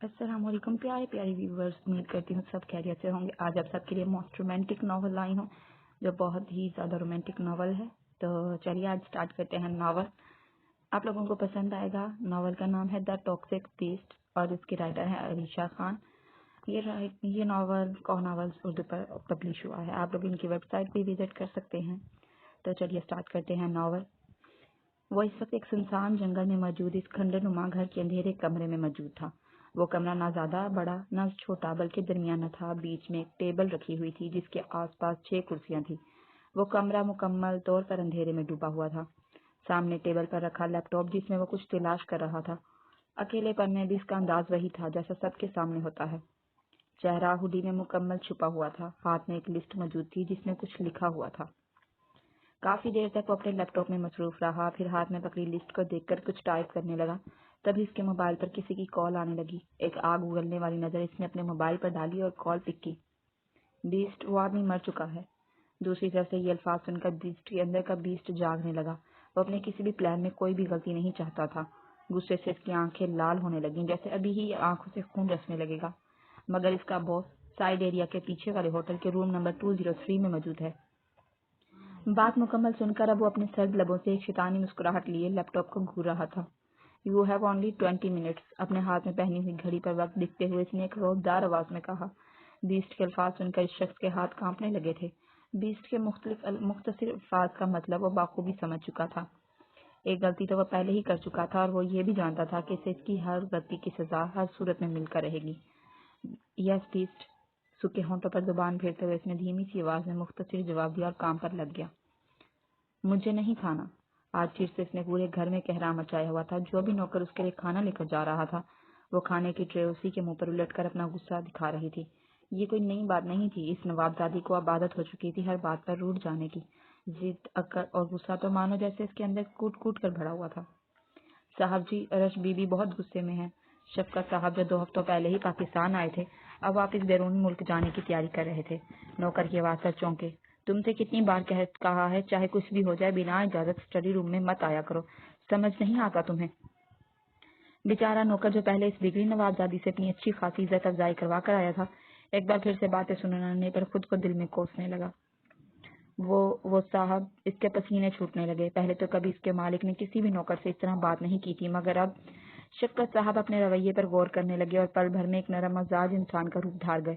السلام علیکم پیارے پیارے ویورز، امید کرتی ہوں سب خیریت سے ہوں گے۔ آج آپ سب کے لیے موسٹ رومانٹک ناول لائی ہوں جو بہت ہی زیادہ رومانٹک ناول ہے۔ تو چلیے آج سٹارٹ کرتے ہیں ناول۔ آپ لوگوں کو پسند آئے گا۔ ناول کا نام ہے دا ٹاکسک بیسٹ اور اس کی رائٹر ہے علیشہ خان۔ یہ ناول کو ناولز اردو پر پبلش ہوا ہے۔ آپ لوگ ان کی ویب سائٹ بھی وزٹ کر سکتے ہیں۔ تو چلیے سٹارٹ کرتے ہیں ناول۔ وہ اس وقت ایک سنسان جنگل میں موجود اس کھنڈر نما گھر کے اندھیرے کمرے میں موجود تھا۔ وہ کمرہ نہ زیادہ بڑا نہ چھوٹا بلکہ درمیانہ تھا۔ بیچ میں ایک ٹیبل رکھی ہوئی تھی جس کے آس پاس 6 کرسیاں تھیں۔ وہ کمرہ مکمل طور پر اندھیرے میں ڈوبا ہوا تھا۔ سامنے ٹیبل پر رکھا لیپ ٹاپ جس میں وہ کچھ تلاش کر رہا تھا۔ اکیلے پن میں بھی اس کا انداز وہی تھا جیسا سب کے سامنے ہوتا ہے۔ چہرہ ہوڈی میں مکمل چھپا ہوا تھا۔ ہاتھ میں ایک لسٹ موجود تھی جس میں کچھ لکھا ہوا تھا۔ کافی دیر تک وہ اپنے لیپ ٹاپ میں مصروف رہا، پھر ہاتھ میں پکڑی لسٹ کو دیکھ کر کچھ ٹائپ کرنے لگا۔ تبھی اس کے موبائل پر کسی کی کال آنے لگی۔ ایک آگ اگلنے والی نظر اس نے اپنے موبائل پر ڈالی اور کال پک کی۔ بیسٹ، وہ آدمی مر چکا ہے۔ دوسری طرف سے یہ الفاظ سن کر بیسٹ کے اندر کا بیسٹ جاگنے لگا۔ وہ اپنے کسی بھی پلان میں کوئی بھی غلطی نہیں چاہتا تھا۔ غصے سے اس کی آنکھیں لال ہونے لگیں جیسے ابھی ہی آنکھوں سے خون رسنے لگے گا۔ مگر اس کا باس سائڈ ایریا کے پیچھے والے ہوٹل کے روم نمبر 203 میں موجود ہے۔ بات مکمل سن کر اب وہ اپنے سرد لبوں سے ایک شیطانی مسکراہٹ لیے لیپ ٹاپ کو گھور رہا تھا۔ You have only 20 minutes۔ اپنے ہاتھ میں پہنی ہوئی گھڑی پر وقت دیکھتے ہوئے اس نے ایک روبدار آواز میں کہا۔ بیسٹ کے الفاظ سن کر اس شخص کے ہاتھ کانپنے لگے تھے۔ بیسٹ کے مختصر الفاظ کا مطلب وہ بخوبی سمجھ چکا تھا۔ ایک غلطی تو وہ پہلے ہی کر چکا تھا اور وہ یہ بھی جانتا تھا کہ اسے اس کی ہر غلطی کی سزا ہر صورت میں مل کر رہے گی۔ یس بیسٹ، سوکھے ہونٹوں پر زبان پھیرتے ہوئے اس نے دھیمی سی آواز میں مختصر جواب دیا اور کام پر لگ گیا۔ مجھے نہیں کھانا۔ آج پھر سے اس نے پورے گھر میں کہرام مچایا ہوا تھا۔ جو بھی نوکر اس کے لیے کھانا لے کر جا رہا تھا وہ کھانے کی ٹرے اسی کے منہ پر الٹ کر اپنا غصہ دکھا رہی تھی۔ یہ کوئی نئی بات نہیں تھی۔ اس نوابزادی کو اب عادت ہو چکی تھی ہر بات پر روٹھ جانے کی۔ ضد، اکڑ اور غصہ تو مانو جیسے اس کے اندر کوٹ کوٹ کر بھرا ہوا تھا۔ صاحب جی، ارش بی بی بہت غصے میں ہے۔ شفقت صاحب جو 2 ہفتوں پہلے ہی پاکستان آئے تھے اب واپس بیرون ملک جانے کی تیاری کر رہے تھے۔ نوکر کی آواز پر چونکے۔ تم سے کتنی بار کہا ہے چاہے کچھ بھی ہو جائے بنا اجازت اسٹڈی روم میں مت آیا کرو، سمجھ نہیں آتا تمہیں؟ بیچارہ نوکر جو پہلے اس بگڑی نوابزادی سے اپنی اچھی خاصی عزت افزائی کروا کر آیا تھا ایک بار پھر سے باتیں سننے پر خود کو دل میں کوسنے لگا۔ وہ صاحب، اس کے پسینے چھوٹنے لگے۔ پہلے تو کبھی اس کے مالک نے کسی بھی نوکر سے اس طرح بات نہیں کی تھی مگر اب شفقت صاحب اپنے رویے پر غور کرنے لگے اور پل بھر میں ایک نرم مزاج انسان کا روپ دھار گئے۔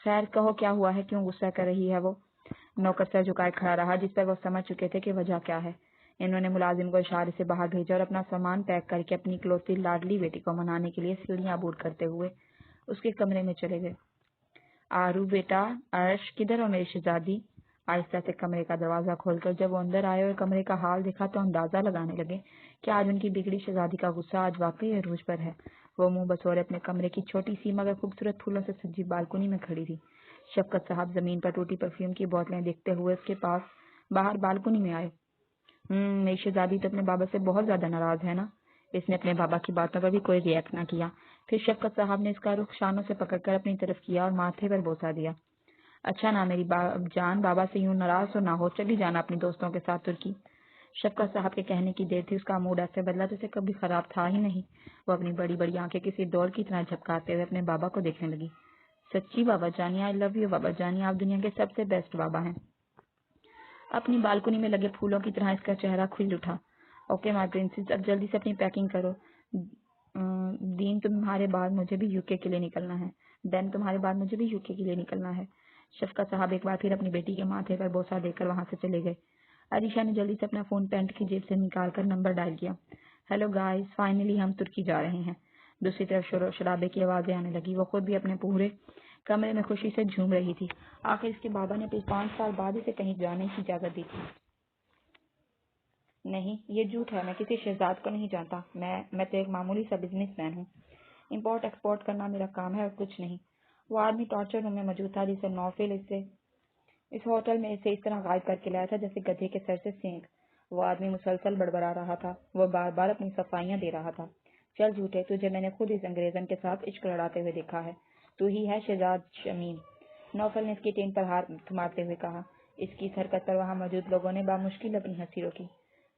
خیر کہو کیا ہوا ہے، کیوں غصہ کر رہی ہے وہ؟ نوکر سر جھکائے کھڑا رہا جس پر وہ سمجھ چکے تھے کہ وجہ کیا ہے۔ انہوں نے ملازم کو اشارے سے باہر بھیجا اور اپنا سامان پیک کر کے اپنی اکلوتی لاڈلی بیٹی کو منانے کے لیے سیڑھیاں عبور کرتے ہوئے اس کے کمرے میں چلے گئے۔ آرو بیٹا، عرش کدھر ہو میری شہزادی؟ آہستہ سے کمرے کا دروازہ کھول کر جب وہ اندر آئے اور کمرے کا حال دیکھا تو اندازہ لگانے لگے کہ آج ان کی بگڑی شہزادی کا غصہ آج واقعی عروج پر ہے۔ وہ منہ بسورے اپنے کمرے کی چھوٹی سی مگر خوبصورت پھولوں سے سجی بالکنی میں کھڑی تھی۔ شفقت صاحب زمین پر ٹوٹی پرفیوم کی بوتلیں دیکھتے ہوئے اس کے پاس باہر بالکنی میں آئے۔ میری شہزادی تو اپنے بابا سے بہت زیادہ ناراض ہے نا؟ اس نے اپنے بابا کی باتوں پر بھی کوئی ری ایکٹ نہ کیا۔ پھر شفقت صاحب نے اس کا رخ شانوں سے پکڑ کر اپنی طرف کیا اور ماتھے پر بوسہ دیا۔ اچھا نا میری جان، بابا سے یوں ناراض تو نہ ہو، چلی جانا اپنے دوستوں کے ساتھ ترکی۔ شفقت صاحب کے کہنے کی دیر تھی، اس کا موڈ ایسے بدلا جیسے کبھی خراب تھا ہی نہیں۔ وہ اپنی بڑی بڑی آنکھیں کسی ڈول کی طرح جھپکاتے ہوئے اپنے بابا کو دیکھنے لگی۔ سچی بابا جانی، آئی لو یو بابا جانی، آپ دنیا کے سب سے بیسٹ بابا ہیں۔ اپنی بالکنی میں لگے پھولوں کی طرح اس کا چہرہ کھل اٹھا۔ اوکے مائی پرنسس، اب جلدی سے اپنی پیکنگ کرو۔ دین تمہارے بعد مجھے بھی UK کے لیے نکلنا ہے۔ دین تمہارے بعد مجھے بھی UK کے لیے نکلنا ہے۔ شفقت صاحب ایک بار پھر اپنی بیٹی کے ماتھے پر بوسہ دے کر وہاں سے چلے گئے۔ علیشہ نے جلدی سے اپنا فون پینٹ کی جیب سے نکال کر نمبر ڈائل کیا۔ ہیلو گائز، فائنلی ہم ترکی جا رہے ہیں۔ دوسری طرف شور و شرابے کی آوازیں آنے لگی۔ وہ خود بھی اپنے پورے کمرے میں خوشی سے جھوم رہی تھی۔ آخر اس کے بابا نے 5 سال بعد اسے کہیں جانے کی اجازت دی تھی۔ نہیں، یہ جھوٹ ہے، میں کسی شہزاد کو نہیں جانتا۔ میں تو ایک معمولی سا بزنس مین ہوں۔ امپورٹ ایکسپورٹ کرنا میرا کام ہے اور کچھ نہیں۔ وہ آدمی ٹارچر روم میں موجود تھا جسے نوفل اس ہوٹل میں اسے اس طرح غائب کر کے لایا تھا جیسے گدھے کے سر سے سینگ۔ وہ آدمی مسلسل بڑبڑا رہا تھا۔ وہ بار بار اپنی صفائیاں دے رہا تھا۔ چل جھوٹے، تجھے میں نے خود اس انگریزن کے ساتھ عشق لڑاتے ہوئے دیکھا ہے۔ تو ہی ہے شہزاد شمیم۔ نوفل نے اس کی ٹین پر ہاتھ تھماتے ہوئے کہا۔ اس کی اس حرکت پر وہاں موجود لوگوں نے بامشکل اپنی ہنسی روکی۔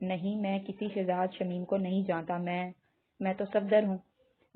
نہیں، میں کسی شہزاد شمیم کو نہیں جانتا، میں تو صفدر ہوں۔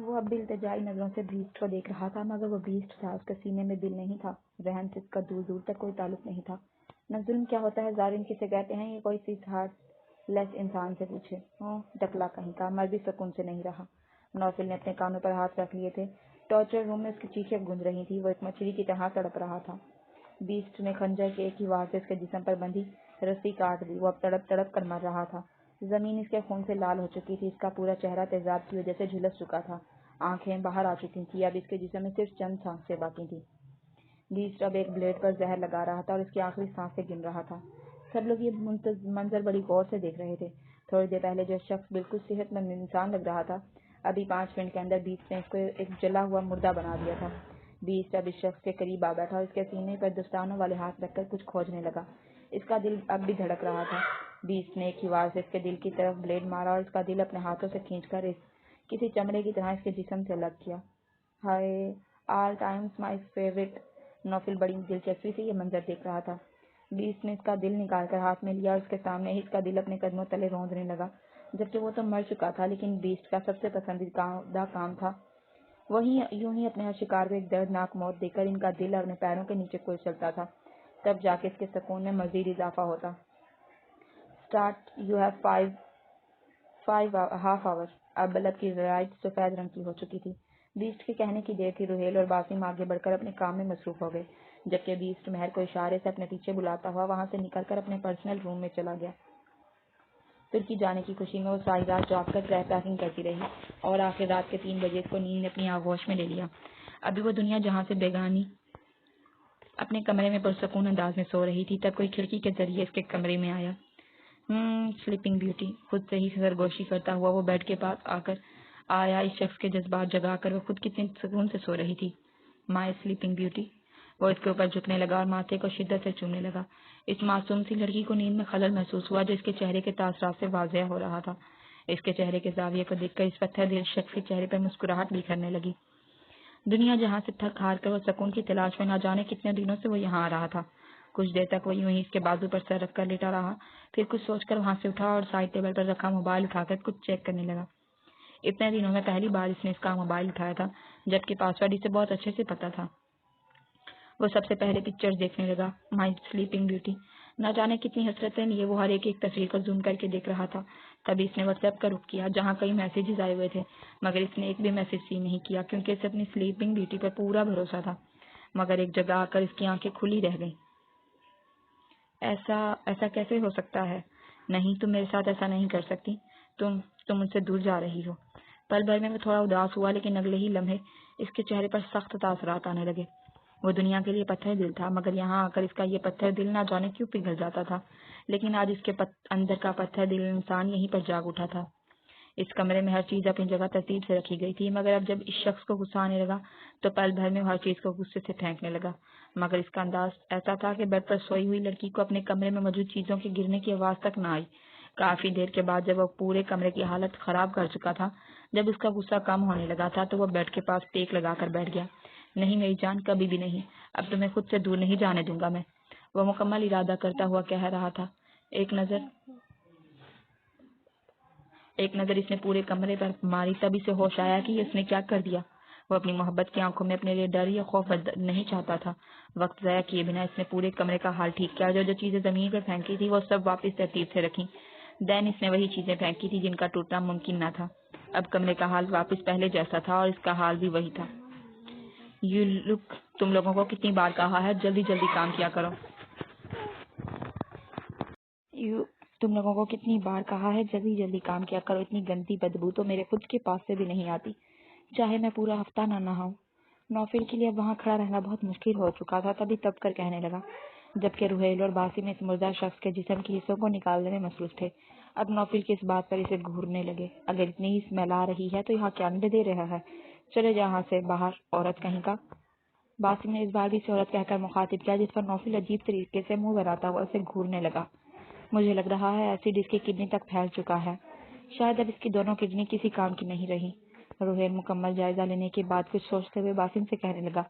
وہ اب بھی التجائی نظروں سے بیسٹ کو دیکھ رہا تھا، مگر وہ بیسٹ تھا، اس کے سینے میں دل نہیں تھا، ذہن سے اس کا دور دور تک کوئی تعلق نہیں تھا۔ نہ ظلم کیا ہوتا ہے، ظالم کسے کہتے ہیں، یہ کوئی سیٹ ہارٹ لیس انسان سے پوچھے۔ ڈکلا کہیں کا، مر بھی سکون سے نہیں رہا۔ نوفل نے اپنے کانوں پر ہاتھ رکھ لیے تھے، ٹارچر روم میں اس کی چیخیں گونج رہی تھی، وہ ایک مچھلی کی طرح تڑپ رہا تھا۔ بیسٹ نے خنجر کے ایک ہی وار سے اس کے جسم پر بندھی رسی کاٹ دی، وہ اب تڑپ تڑپ کر مر رہا تھا۔ زمین اس کے خون سے لال ہو چکی تھی، اس کا پورا چہرہ تیزاب کی وجہ سے جھلس چکا تھا، آنکھیں باہر آ چکی تھی، اب اس کے جسم میں صرف چند سانسیں باقی تھی۔ بیسٹ اب ایک بلیڈ پر زہر لگا رہا تھا اور اس کی آخری سانسیں گن رہا تھا۔ سب لوگ یہ منظر بڑی غور سے دیکھ رہے تھے۔ تھوڑی دیر پہلے جو شخص بالکل صحت مند انسان لگ رہا تھا، ابھی 5 منٹ کے اندر بیسٹ نے اس کو ایک جلا ہوا مردہ بنا دیا تھا۔ بیسٹ اب اس شخص کے قریب آ بیٹھا اور اس کے سینے پر دستانوں والے ہاتھ رکھ کر کچھ کھوجنے لگا۔ اس کا دل اب بھی دھڑک رہا تھا۔ بیسٹ نے ایک ہی وار سے اس کے دل کی طرف بلیڈ مارا اور اس کا دل اپنے ہاتھوں سے کھینچ کر کسی چمڑے کی طرح اس کے جسم سے الگ کیا۔ ہائے، آل ٹائمز مائی فیورٹ۔ نوفل بڑی دلچسپی سے یہ منظر دیکھ رہا تھا۔ بیسٹ نے اس کا دل نکال کر ہاتھ میں لیا اور اس کے سامنے ہی اس کا دل اپنے قدموں تلے روندنے لگا، جبکہ وہ تو مر چکا تھا، لیکن بیسٹ کا سب سے پسندیدہ کام تھا وہی یوں ہی اپنے ہر شکار کو ایک دردناک موت دے کر ان کا دل اپنے پیروں کے نیچے کھل چلتا تھا، تب جا کے اس کے سکون میں مزید اضافہ ہوتا۔ Start, you have 5.5 hours۔ اب بلب کی لائٹ سفید رنگ کی ہو چکی تھی۔ بیسٹ کے کہنے کی دیر تھی۔ روہیل اور باسم آگے بڑھ کر اپنے کام میں مصروف ہو گئے، جبکہ بیسٹ مہر کو اشارے سے اپنے پیچھے بلاتا ہوا وہاں سے نکل کر اپنے پرسنل روم میں چلا گیا۔ ترکی جانے کی خوشی میں وہ ساری رات جاگ کر پیکنگ کرتی رہی اور آخر رات کے 3 بجے اس کو نیند نے اپنی آغوش میں لے لیا۔ ابھی وہ دنیا جہاں سے بیگانی اپنے کمرے میں پرسکون انداز میں سو رہی تھی، تب کوئی کھڑکی کے ذریعے اس کے کمرے میں آیا۔ سلیپنگ بیوٹی، خود سے ہی سرگوشی کرتا ہوا وہ بیڈ کے پاس آ کر آیا۔ اس شخص کے جذبات جگا کر وہ خود کتنے سکون سے سو رہی تھی۔ مائی سلیپنگ بیوٹی۔ وہ اس کے اوپر جھکنے لگا اور ماتھے کو شدت سے چومنے لگا۔ اس معصوم سی لڑکی کو نیند میں خلل محسوس ہوا جو اس کے چہرے کے تاثرات سے واضح ہو رہا تھا۔ اس کے چہرے کے زاویے کو دیکھ کر اس پتھر دل شخص کے چہرے پر مسکراہٹ بکھرنے لگی۔ دنیا جہاں سے تھک ہار کر وہ سکون کی تلاش میں نہ جانے کتنے دنوں سے وہ یہاں آ رہا تھا۔ کچھ دیر تک وہ یوں ہی اس کے بازو پر سر رکھ کر لیٹا رہا، پھر کچھ سوچ کر وہاں سے اٹھا اور سائڈ ٹیبل پر رکھا موبائل اٹھا کر کچھ چیک کرنے لگا۔ اتنے دنوں میں پہلی بار اس نے اس کا موبائل اٹھایا تھا، جبکہ پاسورڈ اسے بہت اچھے سے پتا تھا۔ وہ سب سے پہلے پکچر دیکھنے لگا، مائی سلیپنگ بیوٹی۔ نہ جانے کتنی حسرتیں لیے وہ ہر ایک تصویر کو زوم کر کے دیکھ رہا تھا۔ تبھی اس نے واٹس ایپ کا رخ کیا، جہاں کئی میسیجز آئے ہوئے تھے، مگر اس نے ایک بھی میسیج سین نہیں کیا کیونکہ اسے اپنی سلیپنگ بیوٹی پر پورا بھروسہ تھا۔ مگر ایک جگہ آ کر اس کی آنکھیں کھلی رہ گئیں۔ ایسا کیسے ہو سکتا ہے؟ نہیں، تم میرے ساتھ ایسا نہیں کر سکتی، تم مجھ سے دور جا رہی ہو۔ پل بھر میں وہ تھوڑا اداس ہوا، لیکن اگلے ہی لمحے اس کے چہرے پر سخت تاثرات آنے لگے۔ وہ دنیا کے لیے پتھر دل تھا، مگر یہاں آ کر اس کا یہ پتھر دل نہ جانے کیوں پگھل جاتا تھا، لیکن آج اس کے اندر کا پتھر دل انسان یہیں پر جاگ اٹھا تھا۔ اس کمرے میں ہر چیز اپنی جگہ ترتیب سے رکھی گئی تھی، مگر اب جب اس شخص کو غصہ آنے لگا تو پل بھر میں ہر چیز کو غصے سے پھینکنے لگا۔ مگر اس کا انداز ایسا تھا کہ بیڈ پر سوئی ہوئی لڑکی کو اپنے کمرے میں موجود چیزوں کے گرنے کی آواز تک نہ آئی۔ کافی دیر کے بعد جب وہ پورے کمرے کی حالت خراب کر چکا تھا، جب اس کا غصہ کم ہونے لگا تھا تو وہ بیڈ کے پاس ٹیک لگا کر بیٹھ گیا۔ نہیں میری جان، کبھی بھی نہیں، اب تمہیں خود سے دور نہیں جانے دوں گا میں، وہ مکمل ارادہ کرتا ہوا کہہ رہا تھا۔ ایک نظر اس نے پورے کمرے پر ماری، تب اسے ہوش آیا کہ اس نے کیا کر دیا۔ وہ اپنی محبت کی آنکھوں میں اپنے لیے ڈر یا خوف نہیں چاہتا تھا۔ وقت ضائع کیے بنا اس نے پورے کمرے کا حال ٹھیک کیا، جو چیزیں زمین پر پھینکی تھی وہ سب واپس ترتیب سے رکھی۔ دین اس نے وہی چیزیں پھینکی تھی جن کا ٹوٹنا ممکن نہ تھا۔ اب کمرے کا حال واپس پہلے جیسا تھا اور اس کا حال بھی وہی تھا۔ تم لوگوں کو کتنی بار کہا ہے جلدی جلدی کام کیا کرو۔ تم لوگوں کو کتنی بار کہا ہے جلدی جلدی کام کیا کرو، اتنی گندی بدبو تو میرے خود کے پاس سے بھی نہیں آتی، چاہے میں پورا ہفتہ نہ نہاؤں۔ نوفل کے لیے اب وہاں کھڑا رہنا بہت مشکل ہو چکا تھا، تبھی تب کر کہنے لگا، جبکہ روہیل اور باسم اس مردہ شخص کے جسم کی حصوں کو نکالنے میں مصروف تھے۔ اب نوفل کی اس بات پر اسے گھورنے لگے، اگر اتنی ہی اسمیل آ رہی ہے تو یہاں کیا انڈے دے رہا ہے، چلے جا یہاں سے باہر، عورت کہیں کا۔ باسم نے اس بار بھی اسے عورت کہہ کر مخاطب کیا، جس پر نوفل عجیب طریقے سے منہ بناتا ہوا اسے گھورنے لگا۔ مجھے لگ رہا ہے ایسڈ اس کی کڈنی تک پھیل چکا ہے، شاید اب اس کی دونوں کڈنی کسی کام کی نہیں رہی۔ روہیل مکمل جائزہ لینے کے بعد کچھ سوچتے ہوئے باسم سے کہنے لگا۔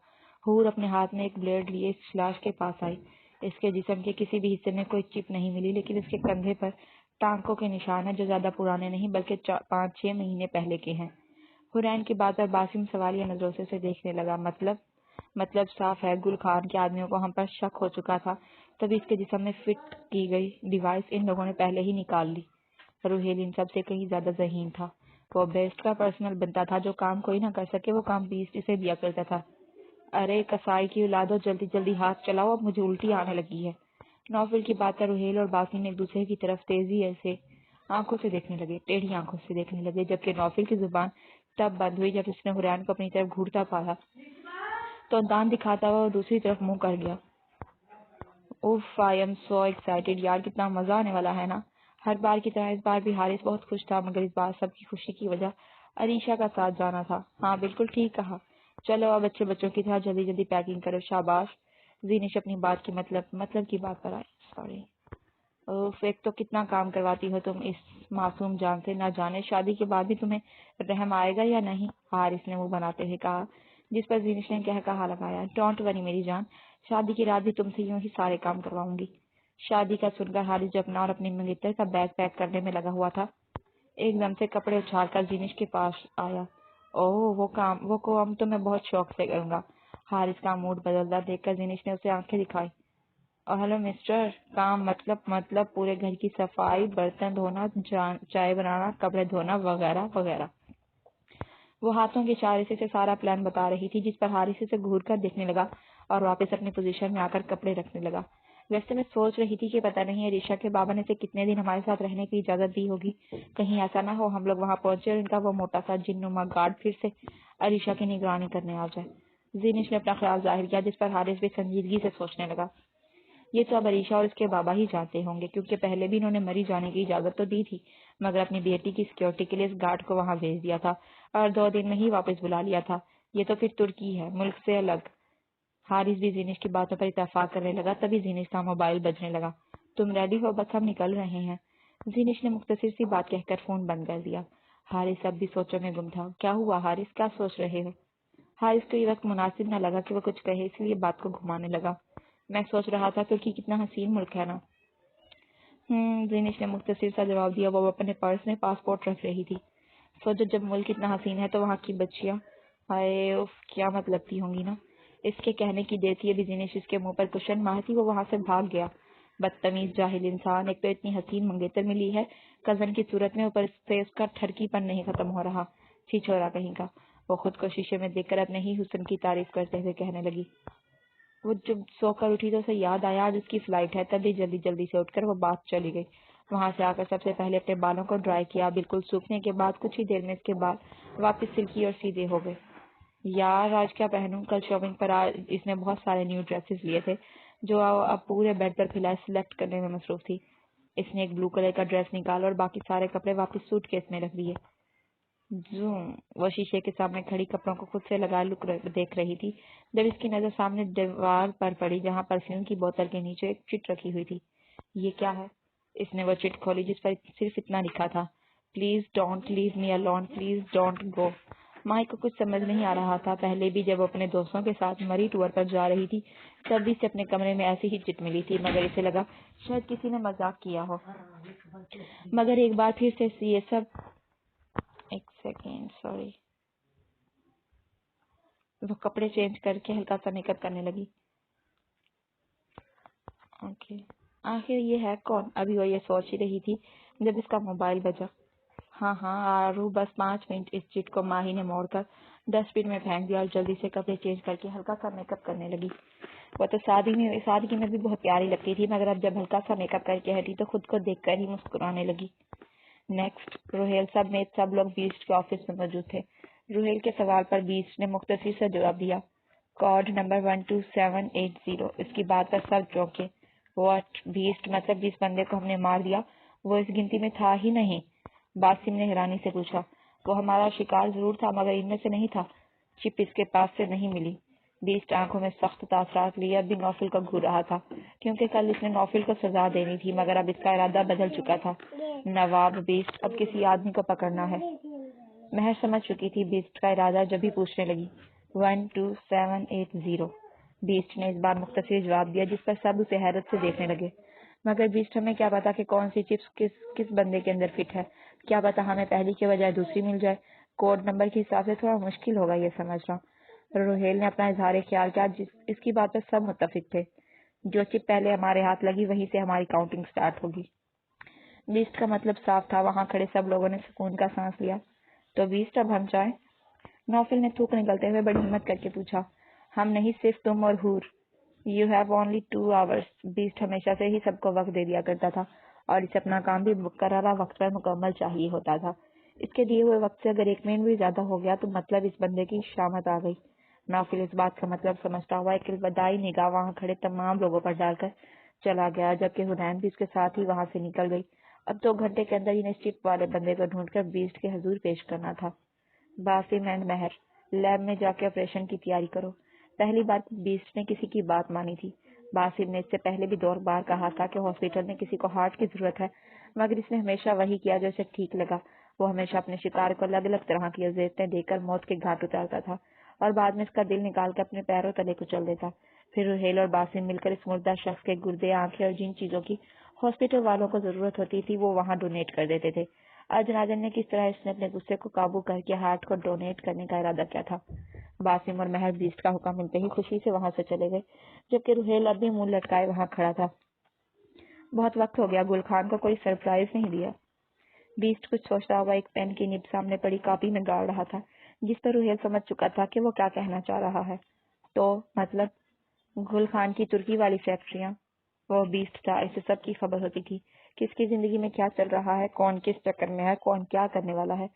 حور اپنے ہاتھ میں ایک بلیڈ لیے اس لاش کے پاس آئی۔ اس کے جسم کے کسی بھی حصے میں کوئی چپ نہیں ملی، لیکن اس کے کندھے پر ٹانکوں کے نشان ہیں جو زیادہ پرانے نہیں بلکہ 5-6 مہینے پہلے کے ہیں۔ حرین کی بات پر باسم سوالیہ نظروں سے اسے دیکھنے لگا۔ مطلب صاف ہے، گل خان کے آدمیوں کو ہم پر شک ہو چکا تھا، تبھی اس کے جسم میں فٹ کی گئی ڈیوائس ان لوگوں نے پہلے ہی نکال لی۔ روہیل ان سب سے کہیں زیادہ ذہین تھا۔ وہ بیسٹ کا پرسنل بنتا تھا، جو کام کوئی نہ کر سکے وہ کام بیسٹ اسے دیا کرتا تھا۔ ارے کسائی کی اولادو، جلدی جلدی ہاتھ چلاؤ، اب مجھے الٹی آنے لگی ہے۔ نوفل کی بات پر روہیل اور باسم ایک دوسرے کی طرف تیزی سے آنکھوں سے دیکھنے لگے، ٹیڑھی آنکھوں سے دیکھنے لگے، جبکہ نوفل کی زبان تب بند ہوئی جب اس نے حرین کو اپنی طرف گھورتا پایا تو دان دکھاتا ہوا وہ دوسری طرف منہ کر گیا۔ اوف، آئی ایم سو ایکسائٹیڈ، یار کتنا مزہ آنے والا ہے نا۔ ہر بار کی طرح اس بار بھی حارث بہت خوش تھا، مگر اس بار سب کی خوشی کی وجہ عریشہ کا ساتھ جانا تھا۔ ہاں بالکل ٹھیک کہا، چلو اب اچھے بچوں کی طرح جلدی جلدی پیکنگ کرو، شاباش۔ زینش اپنی بات کی مطلب کی بات پر آئی۔ سوری اوف، ایک تو کتنا کام کرواتی ہو تم اس معصوم جان سے، نہ جانے شادی کے بعد بھی تمہیں رحم آئے گا یا نہیں، حارث نے منہ بناتے ہوئے کہا، جس پر زینش نے کہا لگایا، ڈونٹ وری میری جان، شادی کی رات بھی تم سے یوں ہی سارے کام کرواؤں گی۔ شادی کا سن کر حارث جو اپنا اور اپنی منگیتر کا بیگ پیک کرنے میں لگا ہوا تھا، ایک دم سے کپڑے اچھال کر زینش کے پاس آیا۔ اوہ وہ کام تو میں بہت شوق سے کروں گا۔ حارث کا موڈ بدلتا دیکھ کر زینش نے اسے آنکھیں دکھائی۔ ہیلو مسٹر، کام مطلب پورے گھر کی صفائی، برتن دھونا، چائے بنانا، کپڑے دھونا وغیرہ وغیرہ۔ وہ ہاتھوں کے اشارے سے سارا پلان بتا رہی تھی، جس پر حارث اسے گھور کر دیکھنے لگا اور واپس اپنی پوزیشن میں آ کر کپڑے رکھنے لگا۔ ویسے میں سوچ رہی تھی کہ پتہ نہیں عریشہ کے بابا نے اسے کتنے دن ہمارے ساتھ رہنے کی اجازت دی ہوگی، کہیں ایسا نہ ہو ہم لوگ وہاں پہنچے اور ان کا وہ موٹا سا جن نما گارڈ پھر سے عریشہ کی نگرانی کرنے آ جائے۔ زینش نے اپنا خیال ظاہر کیا، جس پر حارث بھی سنجیدگی سے سوچنے لگا۔ یہ تو اب عریشہ اور اس کے بابا ہی جانتے ہوں گے، کیونکہ پہلے بھی انہوں نے مری جانے کی اجازت تو دی تھی، مگر اپنی بیٹی کی سیکیورٹی کے لیے اس گارڈ کو وہاں بھیج دیا تھا اور 2 دن میں ہی واپس بلا لیا تھا۔ یہ تو پھر ترکی ہے، ملک سے الگ۔ حارث بھی زینش کی باتوں پر اتفاق کرنے لگا، تبھی زینش کا موبائل بجنے لگا۔ تم ریڈی ہو، بس ہم نکل رہے ہیں۔ زینش نے مختصر سی بات کہہ کر فون بند کر دیا۔ حارث اب بھی سوچوں میں گم تھا۔ کیا ہوا حارث، کیا سوچ رہے ہو؟ حارث کو یہ وقت مناسب نہ لگا کہ وہ کچھ کہے، اس لیے بات کو گھمانے لگا۔ میں سوچ رہا تھا ترکی کتنا حسین ملک ہے نا۔ زینش نے مختصر سا جواب دیا۔ وہ اپنے پرس میں پاسپورٹ رکھ رہی تھی۔ سوچو جب ملک اتنا حسین ہے تو وہاں کی بچیاں ہائے اف کیا مطلب کی ہوں گی نا۔ اس کے کہنے کی دیتی ابھی زینش اس کے منہ پر کشن مارتی وہ وہاں سے بھاگ گیا۔ بدتمیز جاہل انسان، ایک تو اتنی حسین منگیتر ملی ہے کزن کی صورت میں، اوپر سے اس کا ٹھرکی پن نہیں ختم ہو رہا، چھچورا کہیں کا۔ وہ خود کو شیشے میں دیکھ کر اپنے ہی حسن کی تعریف کرتے ہوئے کہنے لگی۔ وہ جب سو کر اٹھی تو اسے یاد آیا آج اس کی فلائٹ ہے، تبھی جلدی سے اٹھ کر وہ بات چلی گئی۔ وہاں سے آ کر سب سے پہلے اپنے بالوں کو ڈرائی کیا، بالکل سوکھنے کے بعد کچھ ہی دیر میں اس کے بال واپس سلکی اور سیدھے ہو گئے۔ یار آج کیا پہنوں؟ کل شاپنگ پر اس نے بہت سارے نیو ڈریسز لیے تھے جو اب پورے بیڈ پر پھیلائے سلیکٹ کرنے میں مصروف تھی۔ اس نے ایک بلو کلر کا ڈریس نکالا اور باقی سارے کپڑے واپس سوٹ کیس میں رکھ دیے۔ وہ شیشے کے سامنے کھڑی کپڑوں کو خود سے لگائے دیکھ رہی تھی جب اس کی نظر سامنے دیوار پر پڑی جہاں پرفیوم کی بوتل کے نیچے ایک چٹ رکھی ہوئی تھی۔ یہ کیا ہے؟ اس نے وہ چٹ کھولی جس پر صرف اتنا لکھا تھا، please don't leave me alone, please don't go. مائی کو کچھ سمجھ نہیں آ رہا تھا۔ پہلے بھی جب وہ اپنے دوستوں کے ساتھ مری ٹور پر جا رہی تھی تب بھی اسے اپنے کمرے میں ایسی ہی چٹ ملی تھی، مگر اسے لگا شاید کسی نے مذاق کیا ہو۔ مگر ایک بار پھر سے یہ سب ایک سیکنڈ سوری وہ کپڑے چینج کر کے ہلکا سا میک اپ کرنے لگی۔ اوکے آخر یہ ہے کون؟ ابھی وہ یہ سوچ ہی رہی تھی جب اس کا موبائل بجا۔ ہاں آرو بس 5 منٹ۔ اس چٹ کو ماہی نے موڑ کر ڈسٹ بن میں پھینک دیا اور جلدی سے کپڑے چینج کر کے ہلکا سا میک اپ کرنے لگی۔ وہ تو سادگی میں بھی بہت پیاری لگتی تھی، مگر اب جب ہلکا سا میک اپ کر کے ہٹی تو خود کو دیکھ کر ہی مسکرانے لگی۔ نیکسٹ روہیل سب لوگ بیسٹ کے آفس میں موجود تھے۔ روہیل کے سوال پر بیسٹ نے مختصر سے جواب دیا، کوڈ نمبر 12780۔ اس کی بات پر سب چونکے۔ واٹ بیسٹ، مطلب جس بندے کو ہم نے مار دیا وہ اس گنتی میں تھا ہی نہیں؟ باسم نے حیرانی سے پوچھا۔ وہ ہمارا شکار ضرور تھا مگر ان میں سے نہیں تھا، چپ اس کے پاس سے نہیں ملی۔ بیسٹ آنکھوں میں سخت تاثرات لیے اب بھی نوفل کو گھور رہا تھا، کیونکہ کل اس نے نوفل کو سزا دینی تھی، مگر اب اس کا ارادہ بدل چکا تھا۔ نواب بیسٹ اب کسی آدمی کو پکڑنا ہے۔ مہر سمجھ چکی تھی بیسٹ کا ارادہ، جب بھی پوچھنے لگی 12780۔ بیسٹ نے اس بار مختصر جواب دیا جس پر سب اسے حیرت سے دیکھنے لگے۔ مگر بیسٹ ہمیں کیا پتا کہ کون سی چپس کس بندے کے اندر فٹ ہے؟ کیا پتا ہمیں پہلی کے بجائے دوسری مل جائے؟ کوڈ نمبر کے حساب سے تھوڑا مشکل ہوگا یہ سمجھنا۔ روہیل نے اپنا اظہار خیال کیا۔ اس کی بات پر سب متفق تھے۔ جو چپ پہلے ہمارے ہاتھ لگی وہیں سے ہماری کاؤنٹنگ سٹارٹ ہوگی۔ 20 کا مطلب صاف تھا۔ وہاں کھڑے سب لوگوں نے سکون کا سانس لیا۔ تو 20 اب ہم جائیں؟ نوفل نے تھوک نکلتے ہوئے بڑی ہمت کر کے پوچھا۔ ہم نہیں، صرف تم اور حور۔ You have only 2 hours۔ 20 ہمیشہ سے ہی سب کو وقت دے دیا کرتا تھا اور اسے اپنا کام بھی مقررہ وقت پر مکمل چاہیے ہوتا تھا۔ اس کے دیے ہوئے وقت سے اگر 1 منٹ بھی زیادہ ہو گیا تو مطلب اس بندے کی شامت آ گئی۔ نوفل اس بات کا مطلب سمجھتا ہوا ایک الوداعی نگاہ وہاں کھڑے تمام لوگوں پر ڈال کر چلا گیا، جبکہ حنین بھی اس کے ساتھ ہی وہاں سے نکل گئی۔ اب 2 گھنٹے کے اندر انہیں چپ والے بندے کو ڈھونڈ کر 20 کے حضور پیش کرنا تھا۔ باسم اینڈ مہر، لیب میں جا کے آپریشن کی تیاری کرو۔ پہلی بات 20 نے کسی کی بات مانی تھی۔ باسم نے اس سے پہلے بھی 2 بار کہا تھا کہ ہاسپٹل میں کسی کو ہارٹ کی ضرورت ہے، مگر اس نے ہمیشہ وہی کیا جو اسے ٹھیک لگا۔ وہ ہمیشہ اپنے شکار کو الگ الگ طرح کی اذیتیں دے کر موت کے گھاٹ اتارتا تھا اور بعد میں اس کا دل نکال کر اپنے پیروں تلے کچل دیتا۔ پھر روہیل اور باسم مل کر اس مردہ شخص کے گردے، آنکھیں اور جن چیزوں کی ہاسپٹل والوں کو ضرورت ہوتی تھی وہ وہاں ڈونیٹ کر دیتے تھے۔ آج نہ جانے کس طرح اس نے اپنے غصے کو قابو کر کے ہارٹ کو ڈونیٹ کرنے کا ارادہ کیا تھا۔ باسم اور مہر 20 کا حکم ملتے ہی خوشی سے وہاں سے چلے گئے، جبکہ روہیل اب بھی منہ لٹکائے وہاں کھڑا تھا۔ بہت وقت ہو گیا گل خان کو کوئی سرپرائز نہیں دیا۔ 20 کچھ سوچتا ہوا ایک پین کی نب سامنے پڑی کاپی میں گاڑ رہا تھا، جس پر روہیل سمجھ چکا تھا کہ وہ کیا کہنا چاہ رہا ہے۔ تو مطلب گل خان کی ترکی والی فیکٹریاں؟ وہ 20 تھا، اسے سب کی خبر ہوتی تھی، کس کی زندگی میں کیا چل رہا ہے، کون کس چکر میں ہے، کون کیا کرنے والا ہے،